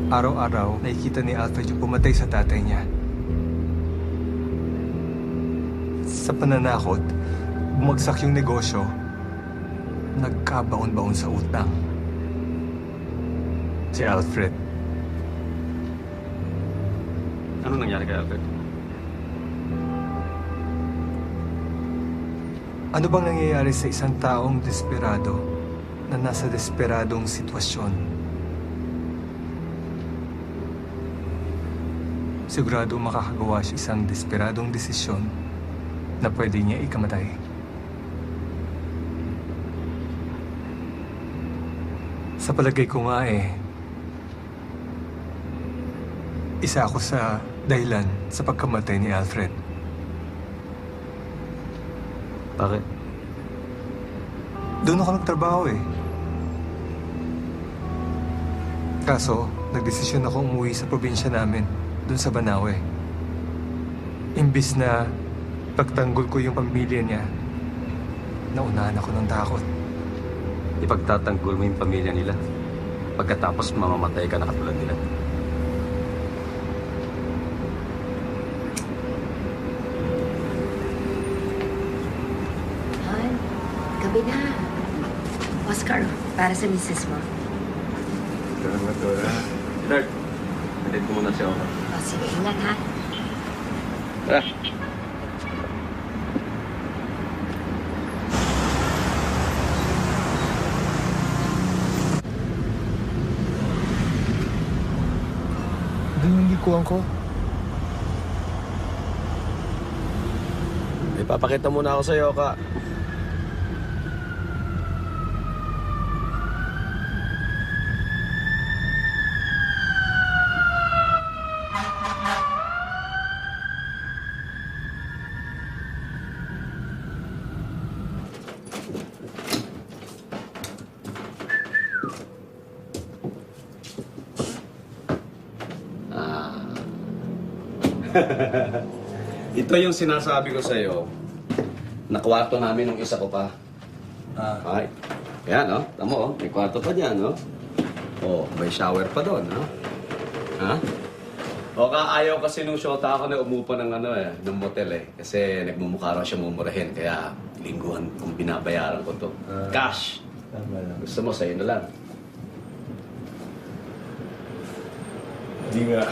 Araw-araw, nakikita ni Alfred yung pumatay sa tatay niya. Sa pananakot, bumagsak yung negosyo. Nagkabaon-baon sa utang. Si Alfred. Ano nangyari kay Alfred? Ano bang nangyayari sa isang taong desperado na nasa desperadong sitwasyon? Sigurado makakagawa siya isang desperadong desisyon na pwede niya ikamatay. Sa palagay ko nga isa ako sa dahilan sa pagkamatay ni Alfred. Bakit? Doon ako nagtrabaho Kaso, nagdesisyon ako umuwi sa probinsya namin, doon sa Banawe. Imbis na pagtanggol ko yung pamilya niya, naunahan ako ng takot. Ipagtatanggol mo yung pamilya nila. Pagkatapos mamamatay ka na katulad nila. Gabi na. Oscar, para sa misis mo. Salamat, Dora. Lord, natin ko muna siya ako. O, sige, ingat ha. Tara. Doon yung likuan ko. Ipapakita muna ako sa'yo, ka. Ito yung sinasabi ko sa'yo na kwarto namin nung isa ko pa. Ay. Yan, no? Tamo, may kwarto pa dyan, no? Oh, may shower pa doon, no? Ha? O ayaw kasi nung shota ako na umupa ng ng motel Kasi nagmumukha raw siya mumurahin, kaya lingguhan kung binabayaran ko to. Cash. Tama lang. Gusto mo, sa'yo na lang. Hindi nga.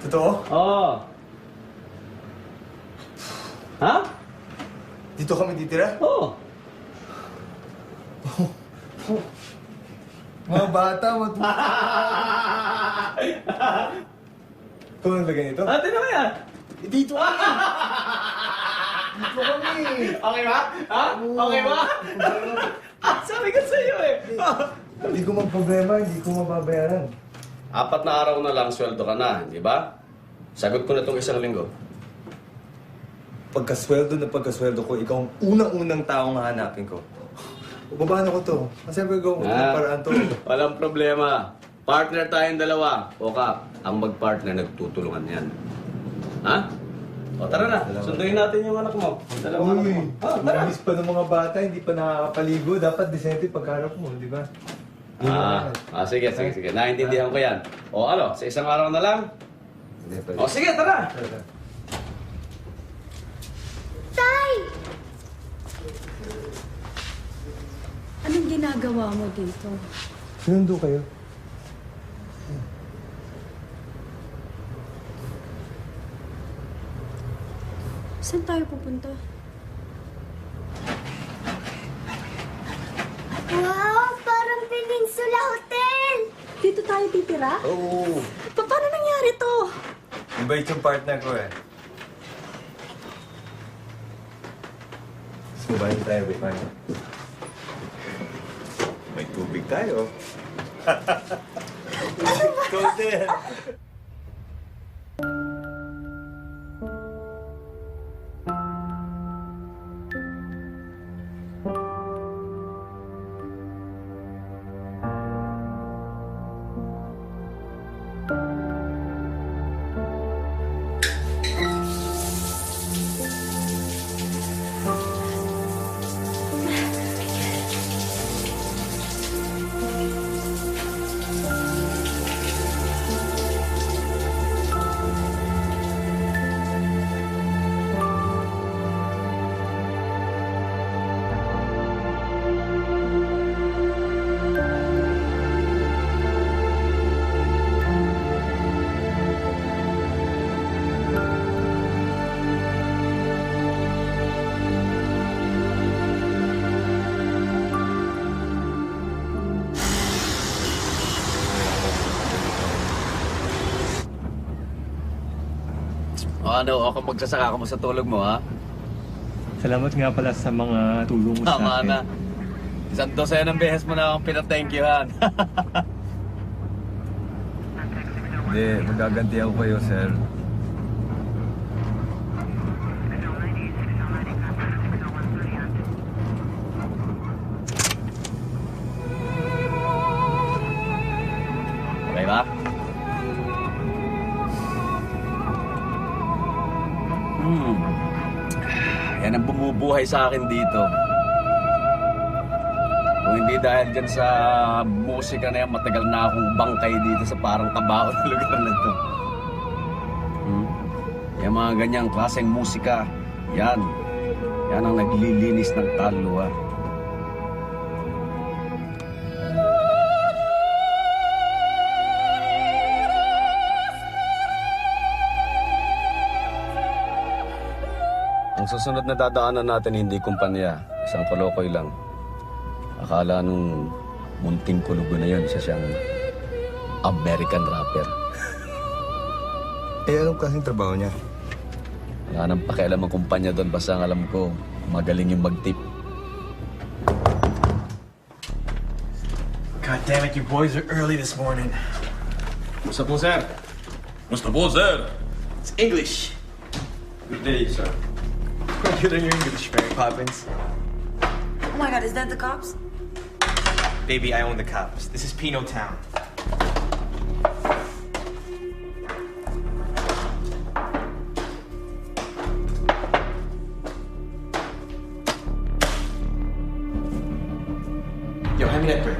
Totoo? Oo. Ha? Dito kami titira? Oo. Mga bata, Ikaw ang lagay nito? Ate na kaya? Dito! Dito kami. Okay ba? Ha? Okay ba? Sabi ko sa'yo eh. Hindi ko problema, hindi ko mababayaran. 4 na araw na lang, sweldo ka na, di ba? Sagot ko na itong 1 linggo. Pagkasweldo ko, ikaw ang unang-unang taong hahanapin ko. Babaan ako to. Kasi ko, paraan to. Walang problema. Partner tayong dalawa. O Kap, ang mag-partner nagtutulungan yan. Ha? O tara na, sunduin natin yung anak mo. Dalawang anak mo. Mamis pa ng mga bata, hindi pa nakakapaligo. Dapat disente pagkarap mo, di ba? Sige. Naintindihan ko yan. O ano, sa 1 araw na lang? O sige, tara! Tay! Anong ginagawa mo dito? Sinundo kayo. Saan tayo pupunta? Wow! Parang Peninsula Hotel! Dito tayo titira? Oo. Paano nangyari to? Invite yung partner ko eh. Sumayin tayo, Bifan. May tubig tayo. Ikaw din. Ano, ako magsasaka ka mo sa tulog mo, ha? Salamat nga pala sa mga tulong mo sa Tama akin. na. 1,200 ng beses mo na akong pinathankyuhan. Hindi, magaganti ako kayo, sir. Okay ba? Yan ang bumubuhay sa akin dito. Kung hindi dahil dyan sa musika na yan, matagal na akong bangkay dito sa parang kabao na lugar na to. Yung mga ganyang klaseng musika, yan ang naglilinis ng kaluluwa. Ang susunod na dadaanan natin hindi kumpanya, isang kolokoy lang. Akala nung munting kulugo na yun, isa siyang American rapper. Anong klaseng trabaho niya? Wala nang pakialam ang kumpanya doon, basta ang alam ko, magaling yung mag-tip. God damn it, you boys are early this morning. Musta po, sir? Musta po, sir? It's English. Good day, sir. Good on your English, Mary Poppins. Oh my God, is that the cops? Baby, I own the cops. This is Pino Town. Yo, hand me that brick.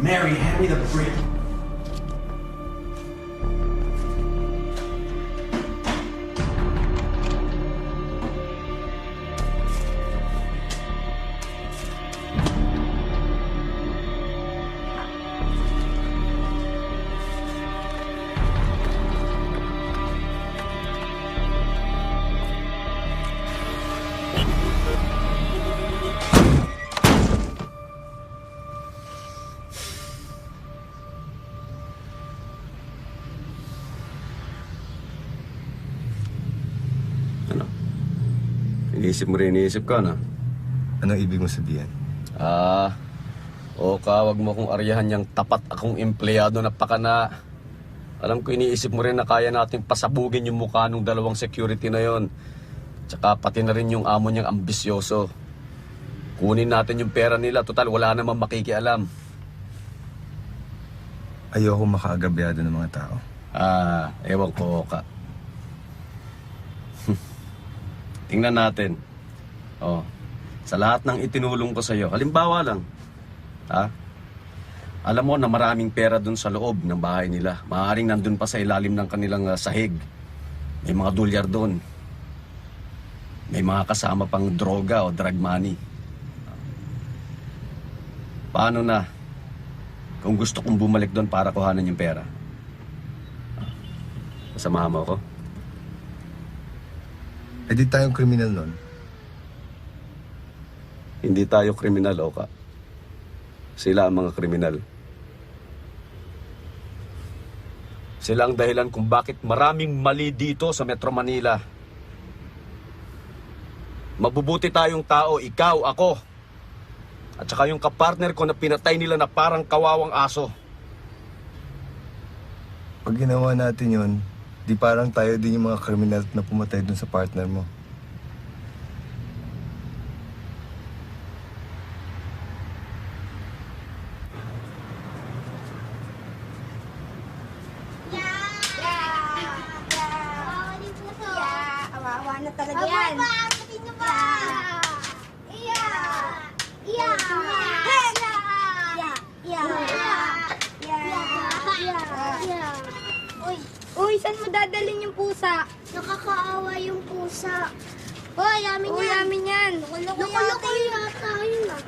Mary, hand me the brick. Ano? Iniisip mo rin, iniisip ka, no? Anong ibig mo sabihin? Wag mo akong aryahan yung tapat akong empleyado na pakana. Alam ko iniisip mo rin na kaya natin pasabugin yung mukha ng dalawang security na yon. Tsaka pati na rin yung amo niyang ambisyoso. Kunin natin yung pera nila, total wala namang makikialam. Ayoko makaagabyado ng mga tao. Ewan ko ka. Tingnan natin. Sa lahat ng itinulong ko sa'yo, halimbawa lang, alam mo na maraming pera dun sa loob ng bahay nila. Maaaring nandun pa sa ilalim ng kanilang sahig. May mga dolyar dun. May mga kasama pang droga o drug money. Paano na kung gusto kong bumalik doon para kuhanan yung pera? Kasamahan mo ako? Di tayong kriminal nun. Hindi tayo kriminal, Oka. Sila ang mga kriminal. Sila ang dahilan kung bakit maraming mali dito sa Metro Manila. Mabubuti tayong tao, ikaw, ako. At saka yung kapartner ko na pinatay nila na parang kawawang aso. Pag ginawa natin yun, di parang tayo din yung mga kriminal na pumatay dun sa partner mo. Kawawa na talaga yan. Uy, saan mo dadalhin yung pusa? Nakakaawa yung pusa. Hoy, amin yan. Amin yan. Nakuloko yata yun ah.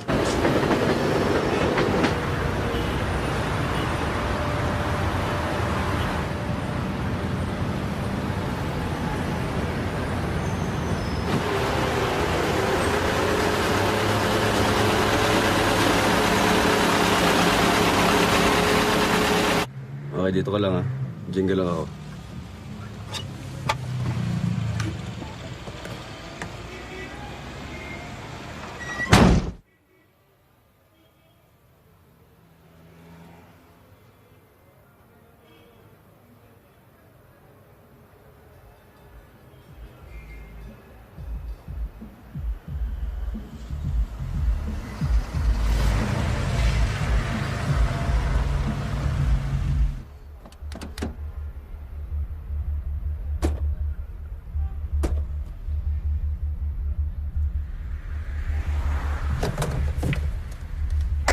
Okay, dito ka lang, Jingle lang ako.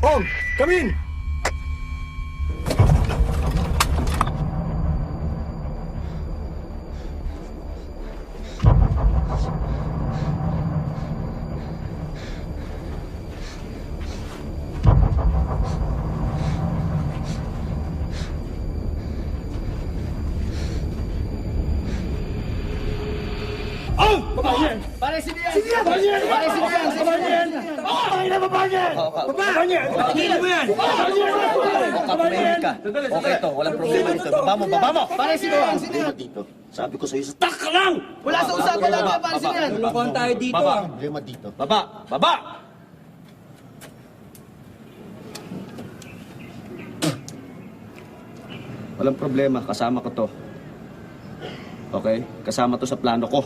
Ong, come in! Pare, sino yan? Pare, sino yan? Babae na babae yan! Babae yan! Tigilan mo yan! Tumahimik ka. Okay to, walang problema dito. Baba mo! Pare, sino yan? Dito. Sabi ko sa'yo, stuck ka lang! Wala sa usapan natin, pare, sino yan? Lulukuhan tayo dito. Baba! Problema dito. Baba! Baba! Walang problema, kasama ko to. Okay? Kasama to sa plano ko.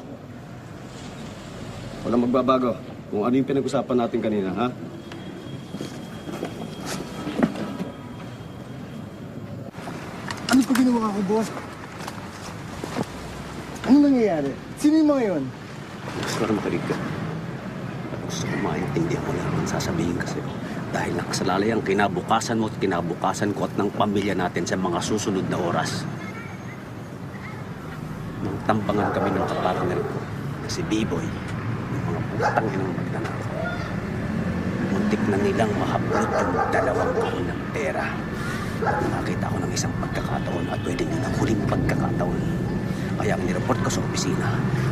Walang magbabago. Kung ano yung pinag-usapan natin kanina, ha? Ano pa ginawa ko, boss? Ano nangyayari? Sino yung mga yun? Gusto ko rin makinig ka. Gusto ko maintindihan mo lang ang sasabihin kasi. Dahil nakasalalay ang kinabukasan mo at kinabukasan ko at ng pamilya natin sa mga susunod na oras. Nang tampangan kami ng kapartner ko na si B-Boy, ng mga putang inang magnanakaw. Muntik na nilang mahablot yung 2 kahon ng pera. Nakakita ko ng isang pagkakataon at pwede nyo ng huling pagkakataon. Kaya ang nireport ko sa opisina,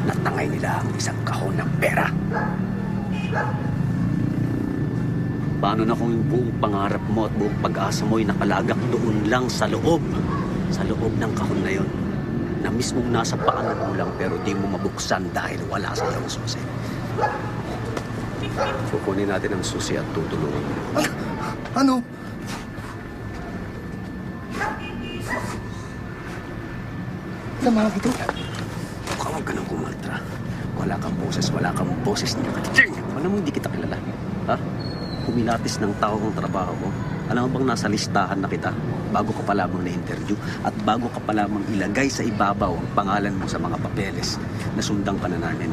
natangay nila ang isang kahon ng pera. Paano na kung yung buong pangarap mo at buong pag-asa mo ay nakalagak doon lang sa loob ng kahon na yon? na mismong nasa paa ng ulang pero di mo mabuksan dahil wala sa iyong susi. Kukunin natin ang susi at tutulungan mo. Ano? Sama ito? Huwag ka nang kumaltra. Wala kang boses niya. Alam mo, hindi kita kilala. Ha? Kumilatis ng tao ng trabaho ko. Alam mo bang nasa listahan na kita bago ka pa lamang na-interview at bago ka pa lamang ilagay sa ibabaw ang pangalan mo sa mga papeles na sundang ka na namin.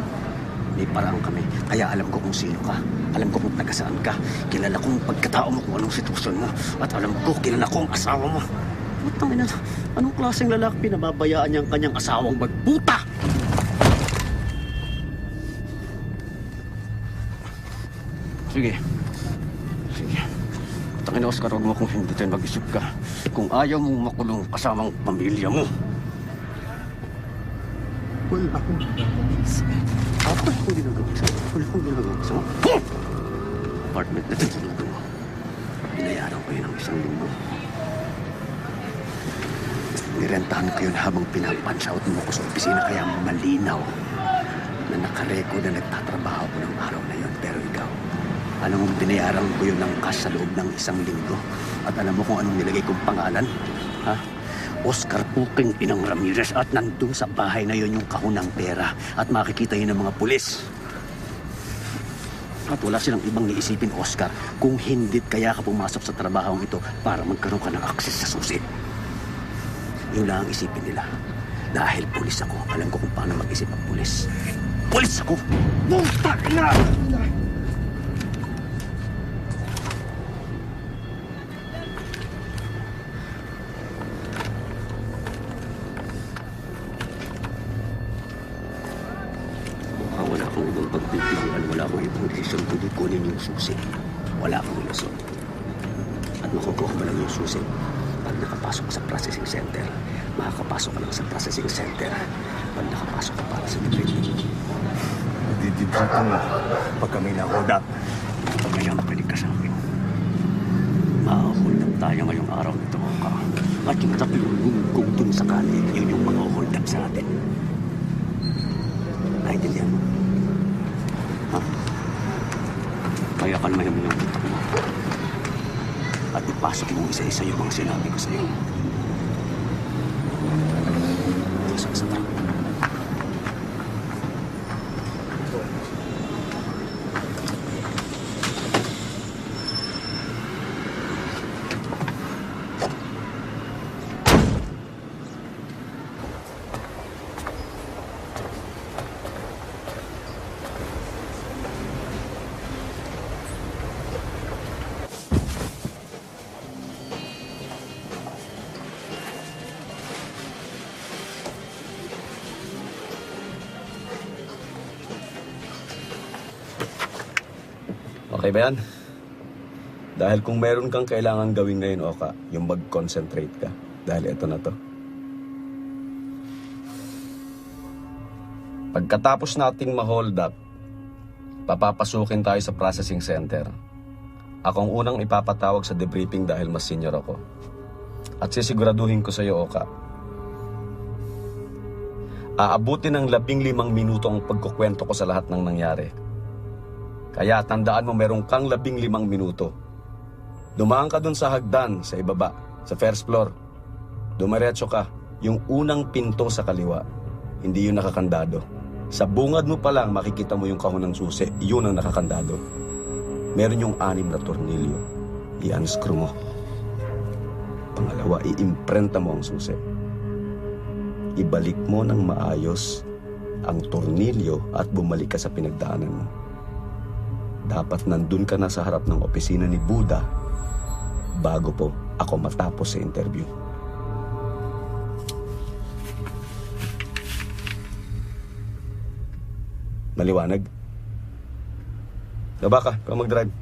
May parang kami. Kaya alam ko kung sino ka. Alam ko kung taga saan ka. Kilala ko ang pagkatao mo kung anong sitwasyon mo. At alam ko, kilala ko ang asawa mo. Matangin na, anong klaseng lalaki pinababayaan niyang kanyang asawang magputa? Sige. Tangin na, Oscar, huwag mo akong hindutin, mag-isip ka. Kung ayaw mong makulong kasamang pamilya mo. Wala akong ginagawa sa'yo. Apartment na tinulugan mo. Binayaran ko yun ng 1 linggo. Nirentahan ko yun habang pinapanshout mo ko sa opisina kaya malinaw na nakarecord na nagtatrabaho ko ng araw na yun. Pero ikaw, alam mo, binayaran ko yun ng cash sa loob ng 1 linggo. At alam mo kung anong nilagay kong pangalan? Ha? Oscar Puking Inang Ramirez. At nandun sa bahay na yun yung kahunang pera. At makikita yun ng mga pulis. At wala silang ibang iisipin, Oscar, kung hindi kaya ka pumasok sa trabahong ito para magkaroon ka ng access sa susi. Yun lang ang isipin nila. Dahil pulis ako, alam ko kung paano mag-isip ang pulis. Pulis ako! Puta na! Wala akong ibang pagpipilian, wala akong ibang desisyon kundi kunin yung susi. Wala akong ilusot. At makukuha mo lang yung susi. Pag nakapasok ka sa processing center, makakapasok ka lang sa processing center. Pag nakapasok ka para sa debriefing. Didibrito mo pag kami na-hold up. Kaya makinig ka sa akin. Ma-hold up tayo ngayong araw nito, ka. At yung tatlong dun sa kanin, yun yung mga hold up sa atin. Naintindihan mo? Ha? Kaya kalmahin mo yung utak mo. At ipasok mo isa-isa yung mga sinabi ko sa'yo. Pasok sa truck. Okay ba yan? Dahil kung meron kang kailangan gawin ngayon, Oka, yung mag-concentrate ka. Dahil ito na to. Pagkatapos nating ma-hold up, papapasukin tayo sa processing center. Akong unang ipapatawag sa debriefing dahil mas senior ako. At sisiguraduhin ko sa iyo, Oka, aabutin ng 15 minuto ang pagkukwento ko sa lahat ng nangyari. Kaya tandaan mo, meron kang 15 minuto. Dumaan ka dun sa hagdan, sa ibaba, sa first floor. Dumiretso ka, yung unang pinto sa kaliwa. Hindi yun nakakandado. Sa bungad mo pa lang, makikita mo yung kahon ng susi. Yun ang nakakandado. Meron yung 6 na tornilyo. I-unscrew mo. Pangalawa, i-imprenta mo ang susi. Ibalik mo ng maayos ang tornilyo at bumalik ka sa pinagdaanan mo. Dapat nandun ka na sa harap ng opisina ni Buddha bago po ako matapos sa interview. Maliwanag? Laba ka, ikaw mag-drive.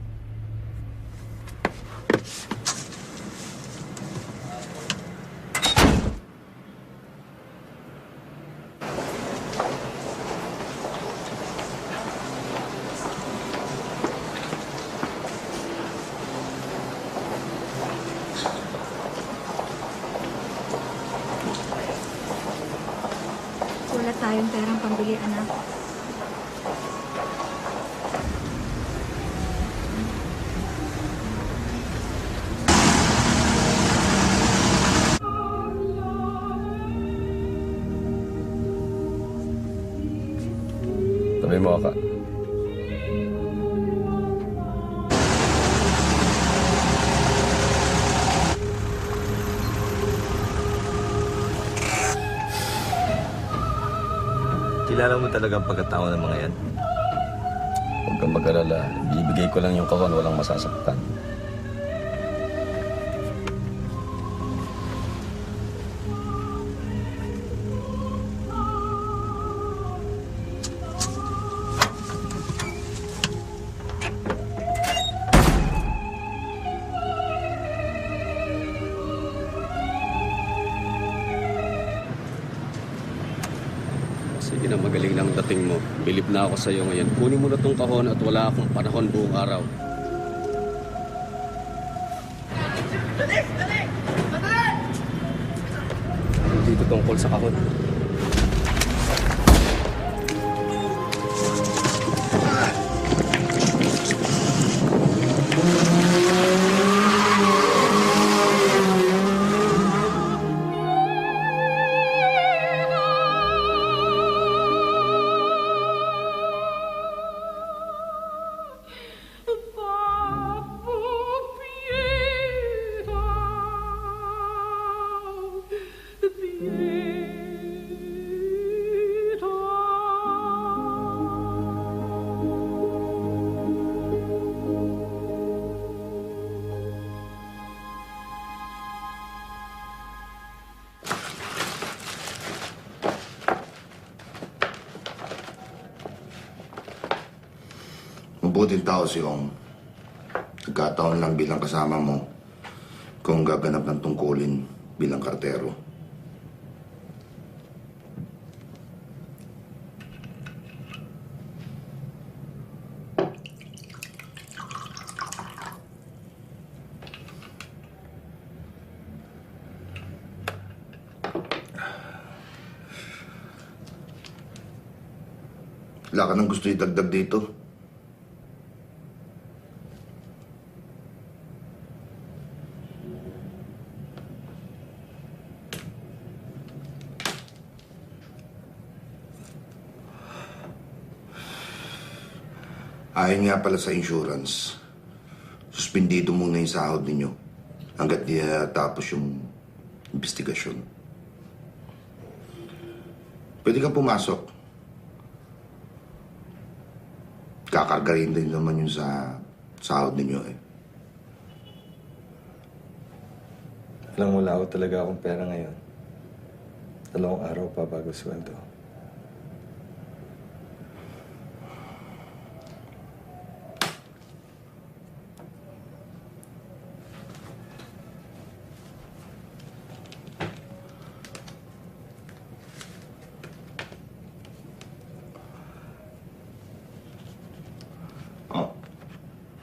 tayong perang pambili, anak. Tabi mo ka. Kilala mo talaga ang pagkatao ng mga yan? Huwag kang mag-alala. Bibigay ko lang yung kahon, walang masasaktan. Sige na, magaling na ang dating mo. Bilib na ako sa iyo ngayon. Kunin mo na tong kahon at wala akong panahon buong araw. Dito tungkol sa kahon. Mabuting tao si Ong. Nagkataon lang bilang kasama mo kung gaganap ng tungkulin bilang kartero. Wala ka nang gusto idagdag dito? Ayon nga pala sa insurance, suspendido muna yung sahod ninyo hanggat di tapos yung investigasyon. Pwede kang pumasok. Kakargarin din naman yun sa sahod ninyo eh. Alam mo, wala ako talaga akong pera ngayon. 2 araw pa bago sweldo.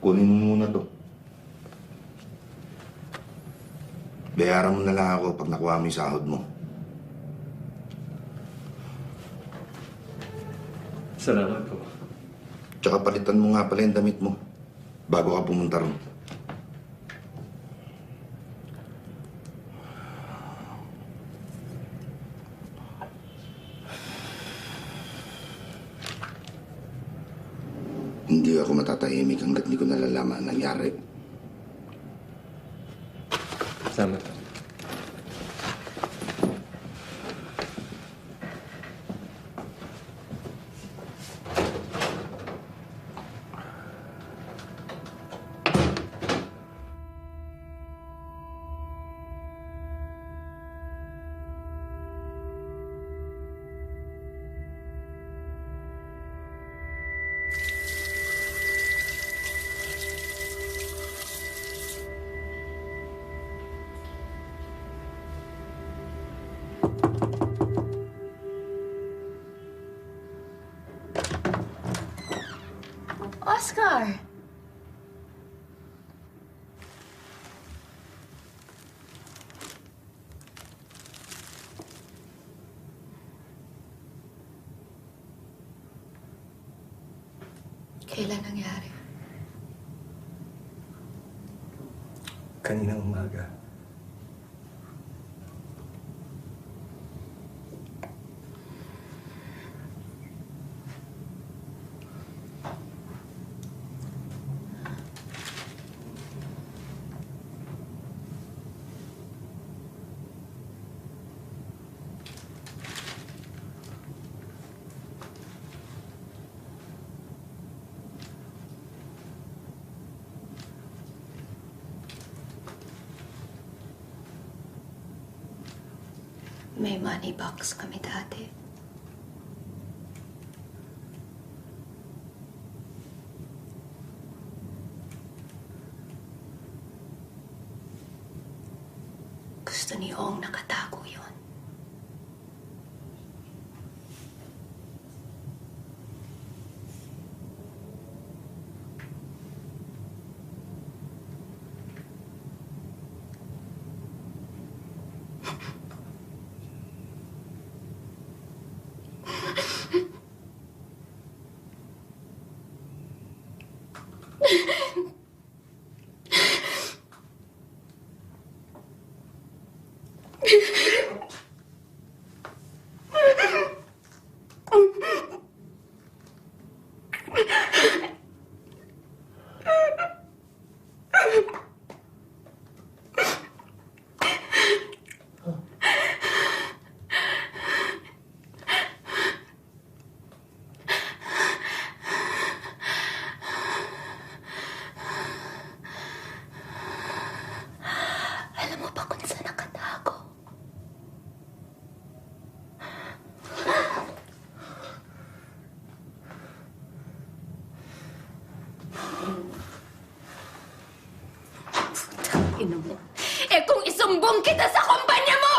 Kunin mo muna to. Bayaran mo na lang ako pag nakuha mo yung sahod mo. Salamat po. Tsaka palitan mo nga pala yung damit mo bago ka pumunta ron. Hindi ako matatahimik hanggat hindi ko nalalaman ang nangyari. Salamat. Oscar! Kailan nangyari? Kaninang umaga. May money box kami dati. Gusto ni Ong nakatago yun. Alam mo ba kung saan nakatago? Ino mo. Eh kung isumbong kita sa kumpanya mo!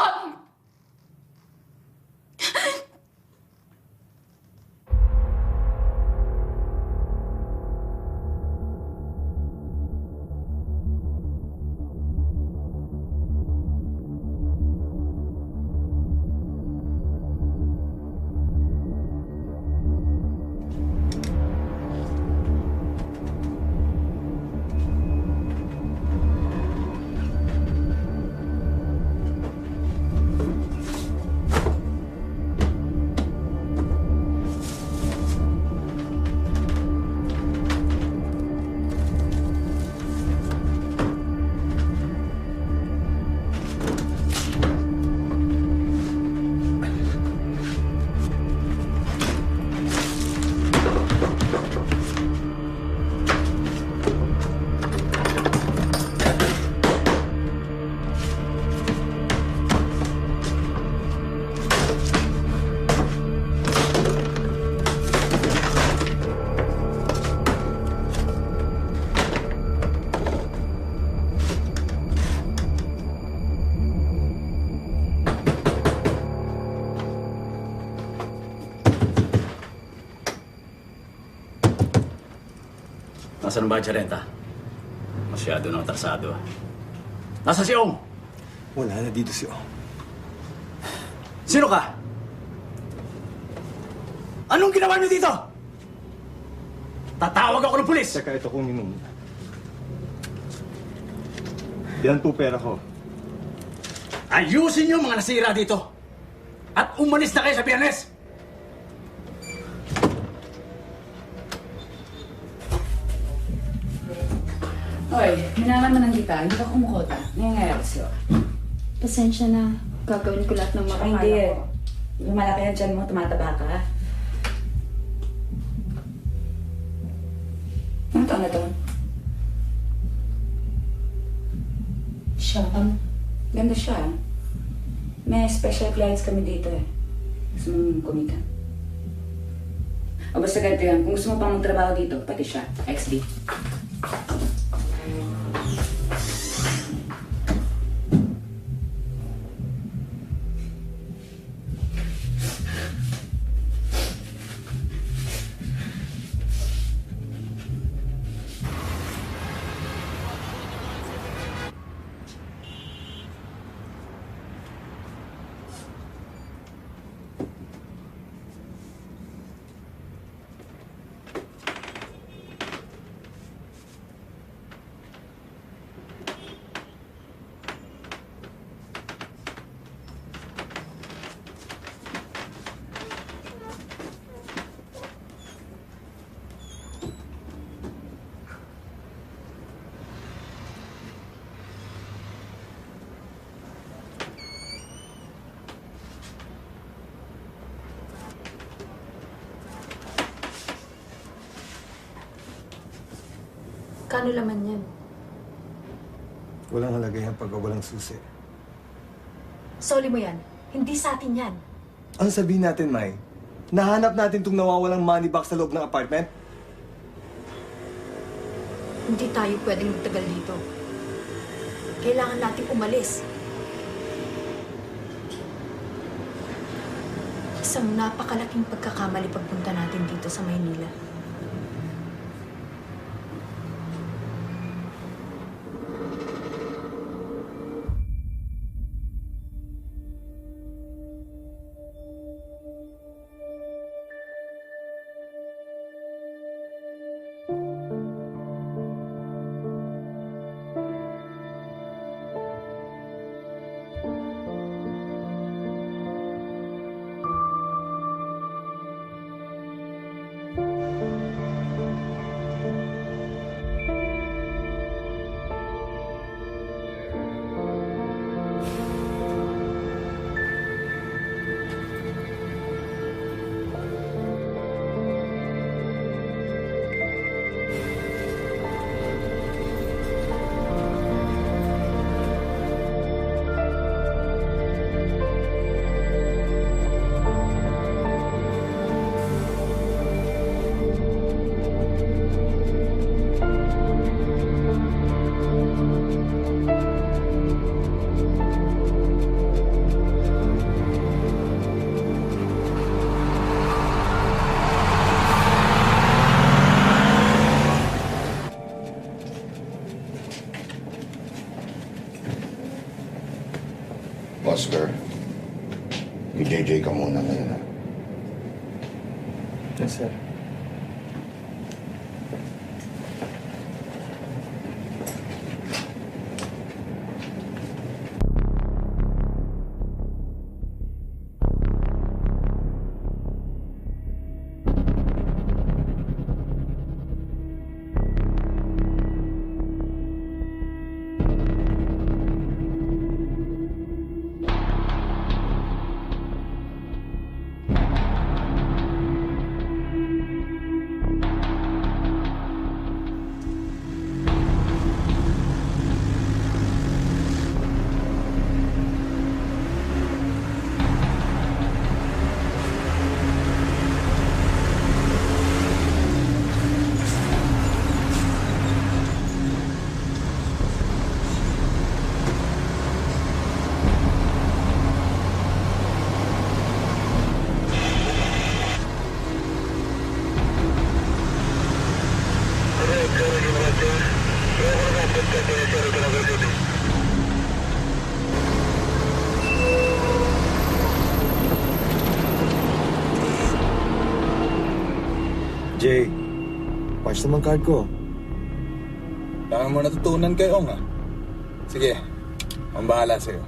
Nasaan ba ang Charenta? Masyado nang atrasado. Nasa si Ong? Wala na dito si Ong. Sino ka? Anong ginawa niyo dito? Tatawag ako ng pulis! Teka, ito kunin mo muna. Yan po pera ko. Ayusin niyo mga nasira dito! At umalis na kayo sa Biyernes! Hoy, minanaman kita. Hindi ka kumukota. Nangyayari sa'yo. Pasensya na. Gagawin ko lahat ng Ay, makakala hindi ko. eh. Lumalaki yan dyan mo, tumataba ka. Ano taon na to? Siya. Ganda siya. May special clients kami dito eh. Gusto mong kumita. O basta ganito yan. Kung gusto mo pang magtrabaho dito, pati siya. XD. Kano laman yan? Walang halaga yan pag walang susi. Soli mo yan. Hindi sa atin yan. Ano sabihin natin, Mai? Nahanap natin itong nawawalang money box sa loob ng apartment? Hindi tayo pwedeng magtagal dito. Kailangan nating umalis. Isang napakalaking pagkakamali pagpunta natin dito sa Maynila. Oscar, i-JJ ka muna ngayon, ha? Yes, sir. Jay, patch naman card ko. Baka mo natutunan kay Ong, ah. Sige, ang bahala sa'yo.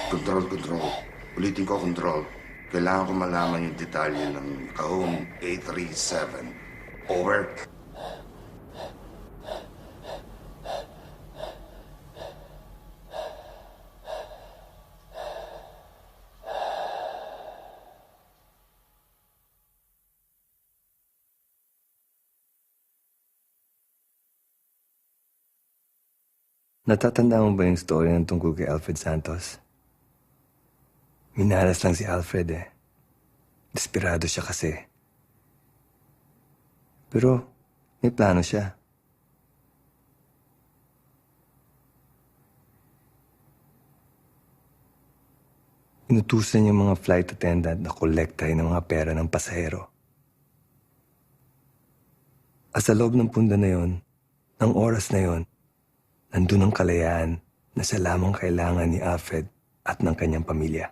Control. Ulitin ko, control. Kailangan ko malaman yung detalye ng Kahong 837. Over. Natatanda mo ba yung story ng tungkol kay Alfred Santos? Minalas lang si Alfred eh. Desperado siya kasi. Pero may plano siya. Inutusan niya mga flight attendant na kolektahin ng mga pera ng pasahero. At sa loob ng punda na yon, ng oras na yon, nandun ang kalayaan na siya lamang kailangan ni Alfred at ng kanyang pamilya.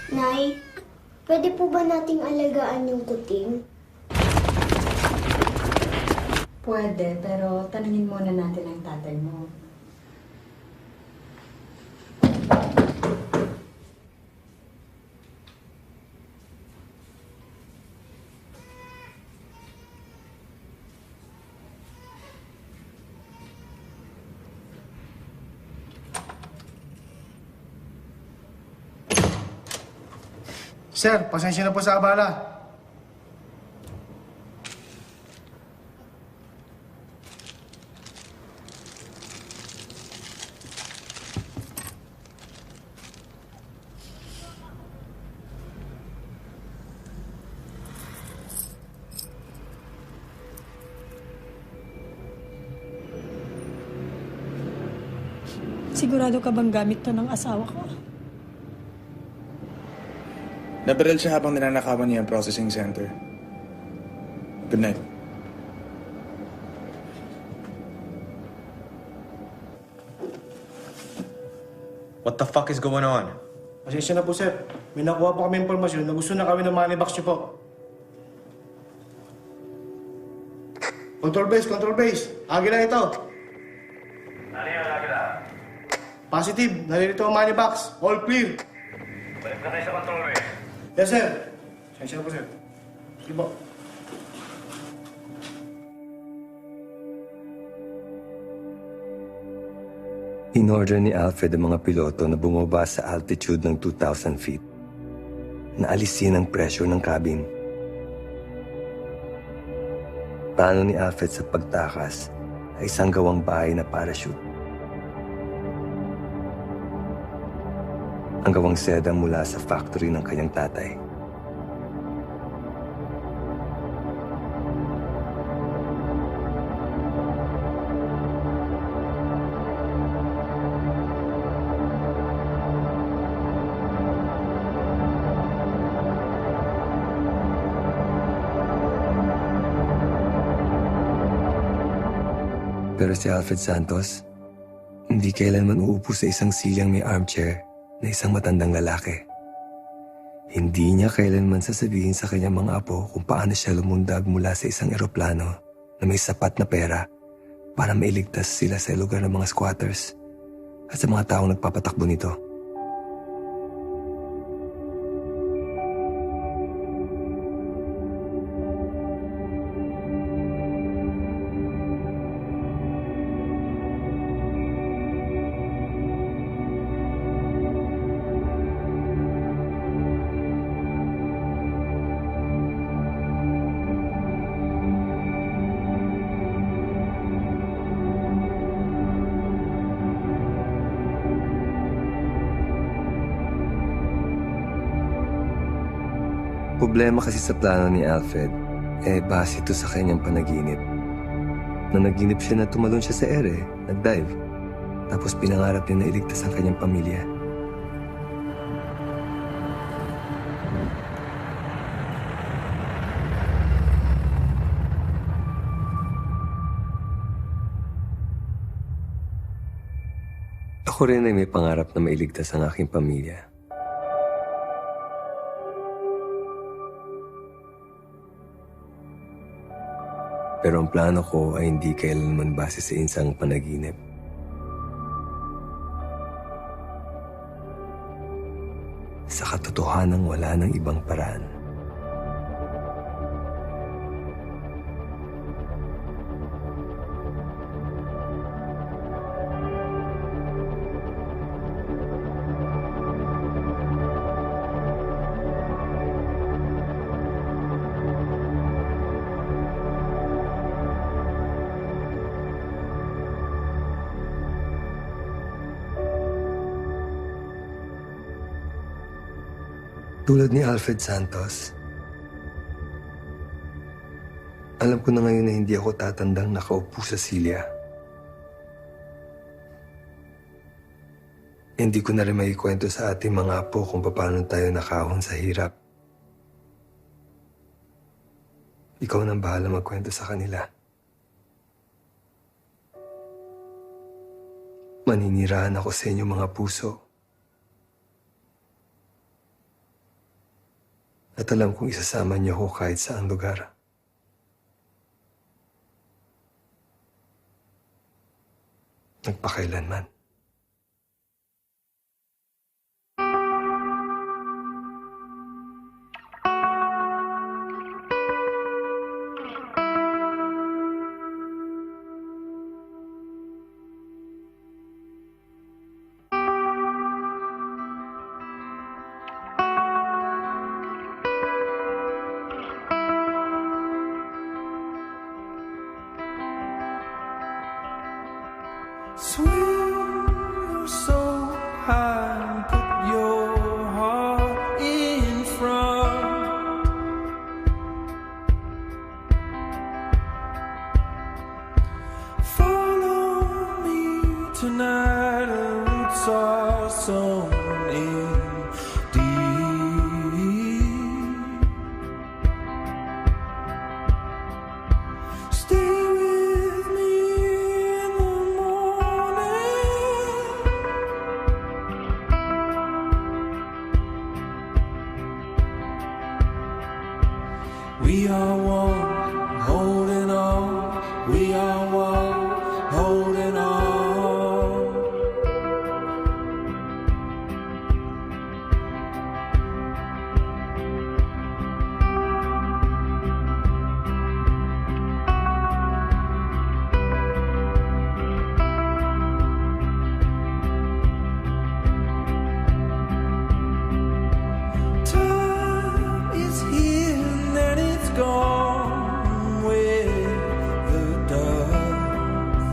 Nay, pwede po ba nating alagaan yung kuting? Pwede, pero tanungin muna natin ang tatay mo. Sir, pasensya na po sa abala. Sigurado ka bang gamit to ng asawa ko? Nabaril siya habang ninanakawan niya ang processing center. Good night. What the fuck is going on? Pasensya na po, sir. May nakuha po kami impormasyon na gusto na kami ng money box niyo po. Control base. Agila ito. Positive. Naririto ang money box. All clear. Balik na kayo sa control base. Yes, sir. Pasensya na po, sir. Sige po. In-order ni Alfred ang mga piloto na bumaba sa altitude ng 2,000 feet na alisin ang pressure ng cabin. Plano ni Alfred sa pagtakas ay isang gawang bahay na parachute. Ang gawang seda mula sa factory ng kanyang tatay. Pero si Alfred Santos, hindi kailanman uupo sa isang silyang may armchair na isang matandang lalaki. Hindi niya kailanman sasabihin sa kanyang mga apo kung paano siya lumundag mula sa isang eroplano na may sapat na pera para mailigtas sila sa lugar ng mga squatters at sa mga taong nagpapatakbo nito. Problema kasi sa plano ni Alfred, base ito sa kanyang panaginip. Nanaginip siya na tumalon siya sa ere, nag-dive. Tapos pinangarap niya na iligtas ang kanyang pamilya. Ako rin ay may pangarap na mailigtas ang aking pamilya. Pero ang plano ko ay hindi kailanman base sa isang panaginip. Sa katotohanang wala ng ibang paraan. Tulad ni Alfred Santos, alam ko na ngayon na hindi ako tatandang nakaupo sa silya. Hindi ko na rin maikwento sa ating mga apo kung paano tayo nakahon sa hirap. Ikaw nang bahala magkwento sa kanila. Maninirahan ako sa inyong mga puso. At alam kong isasama niyo ako kahit saang lugar. Nagpakailanman. Swing your soul high, put your heart in front. Follow me tonight, our roots are sown in deep. Stay with me in the we are one, holding on. We are one, holding on. Time is here and then it's gone with the dust.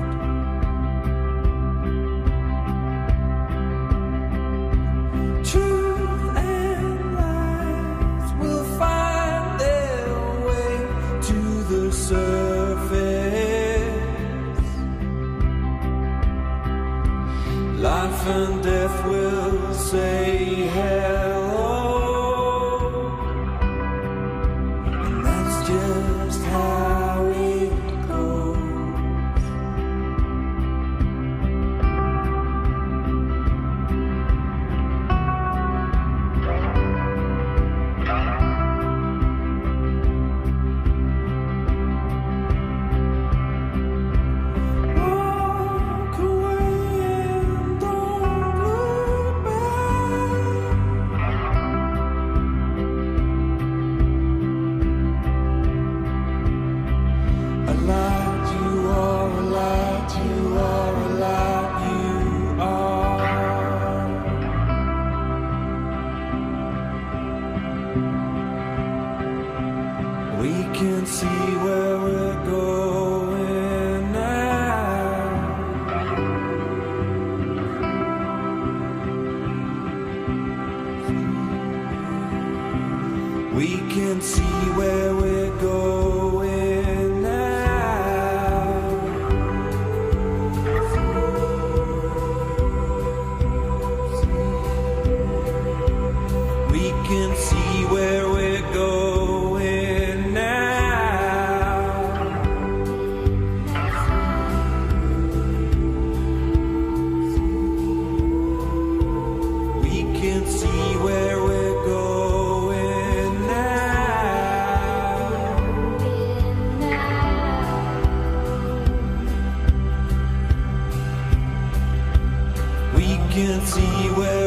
Truth and lies will find their way to the surface. Life and death will say hello. Just how it goes. Walk away and don't look back. can't see where